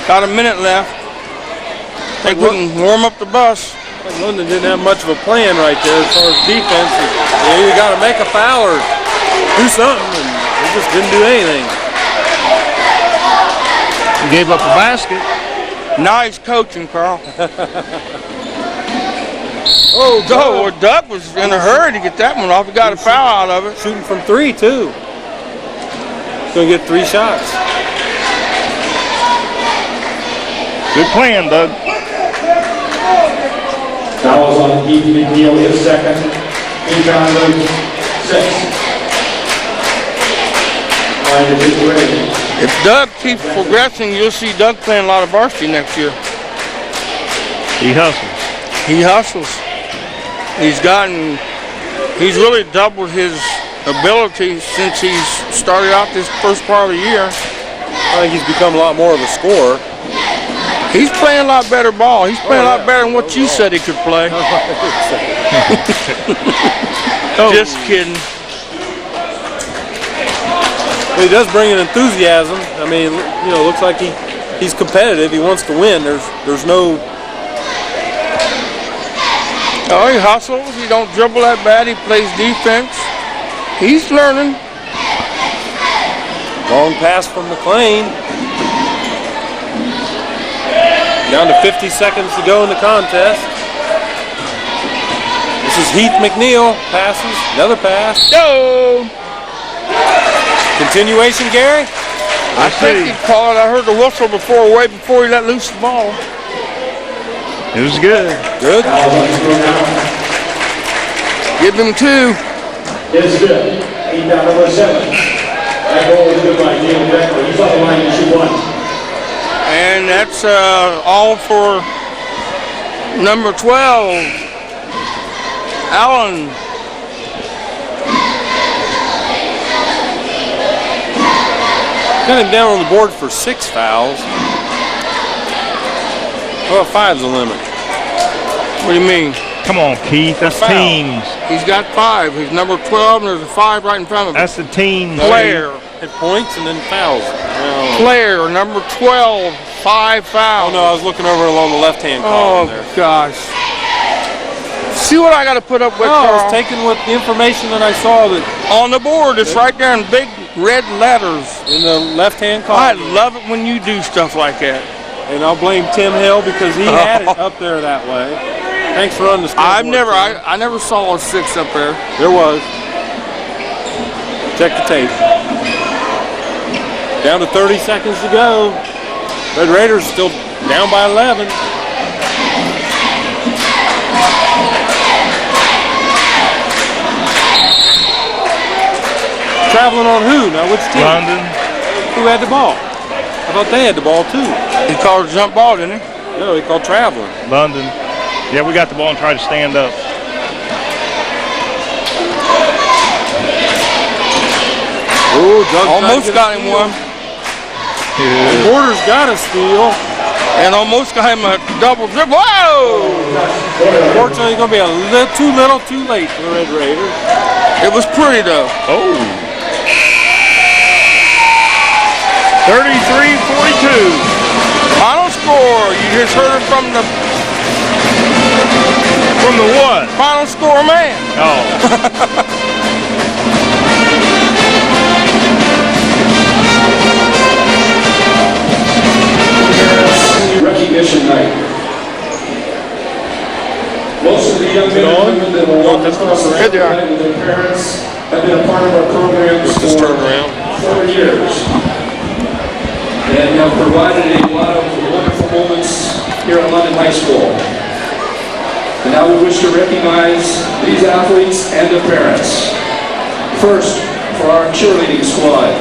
Got a minute left. Think we can warm up the bus. London didn't have much of a plan right there as far as defense. You either got to make a foul or do something, and they just didn't do anything. He gave up a basket. Nice coaching, Carl. Oh, Well, Doug was in a hurry to get that one off. He got a foul out of it. Shooting from 3, too. He's going to get 3 shots. Good plan, Doug. Fouls on Keith McNeil, his second. He found those 6. Line is ready. If Doug keeps progressing, you'll see Doug playing a lot of varsity next year. He hustles. He hustles. He's really doubled his ability since he's started out this first part of the year. I think he's become a lot more of a scorer. He's playing a lot better ball. He's playing a lot better than what you said he could play. Just kidding. But he does bring an enthusiasm. I mean, you know, looks like he's competitive. He wants to win. There's no. Oh, he hustles. He don't dribble that bad. He plays defense. He's learning. Long pass from McClain. Down to 50 seconds to go in the contest. This is Heath McNeil. Passes. Another pass. Go! Continuation, Gary? I think he called it. I heard the whistle way before he let loose the ball. It was good. Good. Give him 2. It's good. He down number 7. That goal is good by Neil Becker. He's on the line to shoot 1. And that's all for number 12, Allen. Got him down on the board for 6 fouls. Well, 5's the limit. What do you mean? Come on, Keith. That's Foul. teams. He's got 5. He's number 12, and there's a 5 right in front of him. That's the team. Flair. Hit points and then fouls. Oh. Flair, number 12, 5 fouls. Oh, no, I was looking over along the left-hand column there. Oh, gosh. See what I got to put up with, No, I Carl? was taking what the information that I saw that On the board, it's right there in big red letters. in the left-hand I column. love it when you do stuff like that. And I'll blame Tim Hill because he had it up there that way. Thanks for running the scoreboard. I never saw a 6 up there. There was. Check the tape. Down to 30 seconds to go. Red Raiders still down by 11. Traveling on who? Now which team? London. Who had the ball? I thought they had the ball too. He called a jump ball, didn't he? No, he called traveling. London. Yeah, we got the ball and tried to stand up. Oh, Doug Almost got him one. Yeah. Borders got a steal. And almost got him a double dribble. Whoa! Unfortunately, it's going to be a little, too late for the Red Raiders. It was pretty though. Oh. 33-42. Final score. You just heard it from the what? final score man. Oh. Recognition night. Most of the young men and women that will walk across the red line with their parents have been a part of our programs for 4 years and have provided a lot of wonderful moments here at London High School. And now we wish to recognize these athletes and their parents. First, for our cheerleading squad,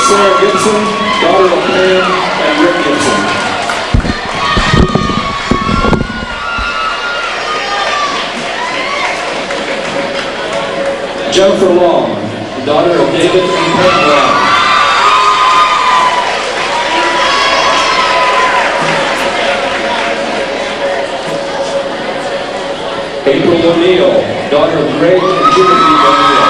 Sarah Gibson, daughter of Pam and Rick Gibson. Jennifer Long, daughter of David and Pam Long. April O'Neill, daughter of Greg and Jimothy O'Neill.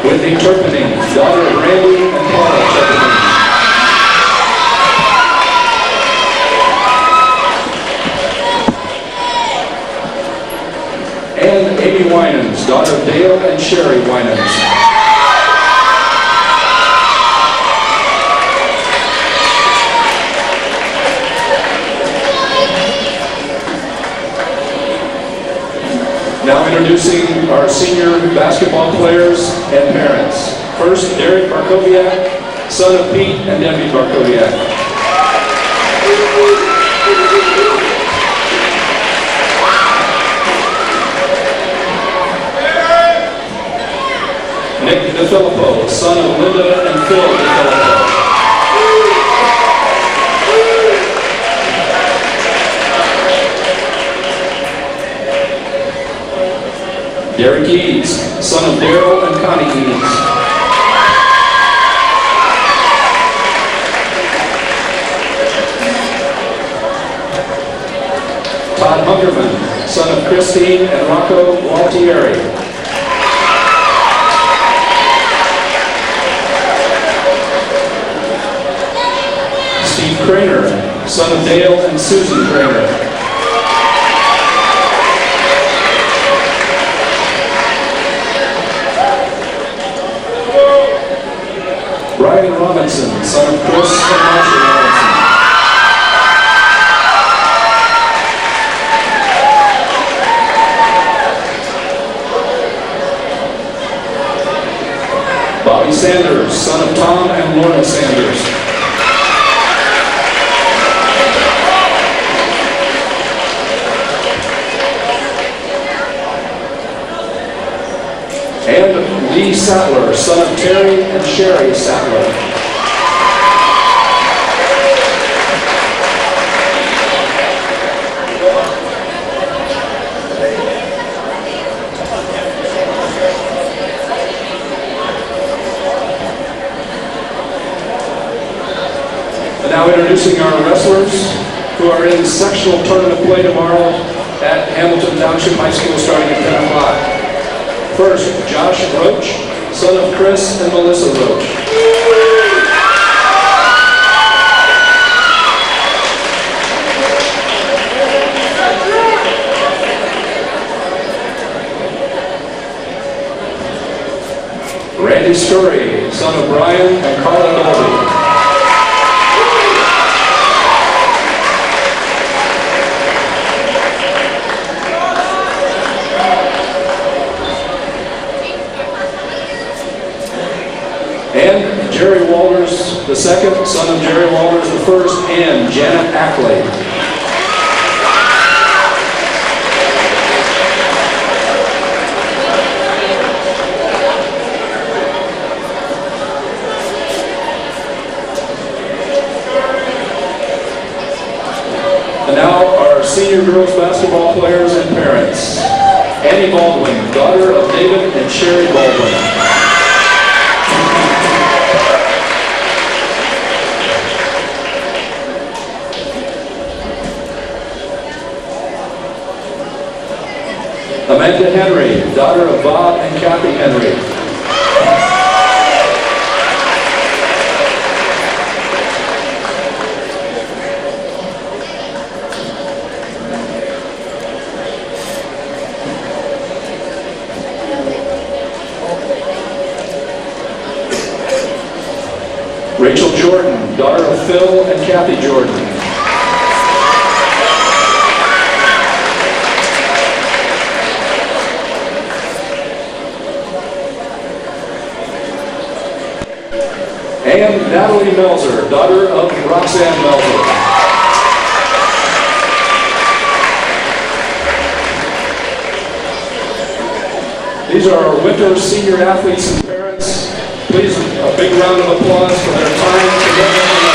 Whitney Turpinning, daughter of Randy and Paula Turpinning. And Amy Winans, daughter of Dale and Sherry Winans. Now introducing our senior basketball players and parents. First, Derek Barkowiak, son of Pete and Debbie Barkowiak. Nick DeFilippo, son of Linda and Phil DeFilippo. Derek Eads, son of Daryl and Connie Eads. Todd Hungerman, son of Christine and Rocco Gualtieri. Steve Craner, son of Dale and Susan Craner. Brian Robinson, son of Chris and Marcia Robinson. Bobby Sanders, son of Tom and Lorna Sanders. And Lee Sattler, son of Terry and Sherry Sattler. And now introducing our wrestlers who are in sectional tournament play tomorrow at Hamilton Township High School starting at 10 o'clock. First, Josh Roach, son of Chris and Melissa Roach. Randy Scurry, son of Brian and Carla Dolby. And Jerry Walters II, son of Jerry Walters I, and Janet Ackley. And now our senior girls basketball players and parents. Annie Baldwin, daughter of David and Sherry Baldwin. Amanda Henry, daughter of Bob and Kathy Henry. Rachel Jordan, daughter of Phil and Kathy Jordan. And Natalie Melzer, daughter of Roxanne Melzer. These are our winter senior athletes and parents. Please, a big round of applause for their time, commitment, and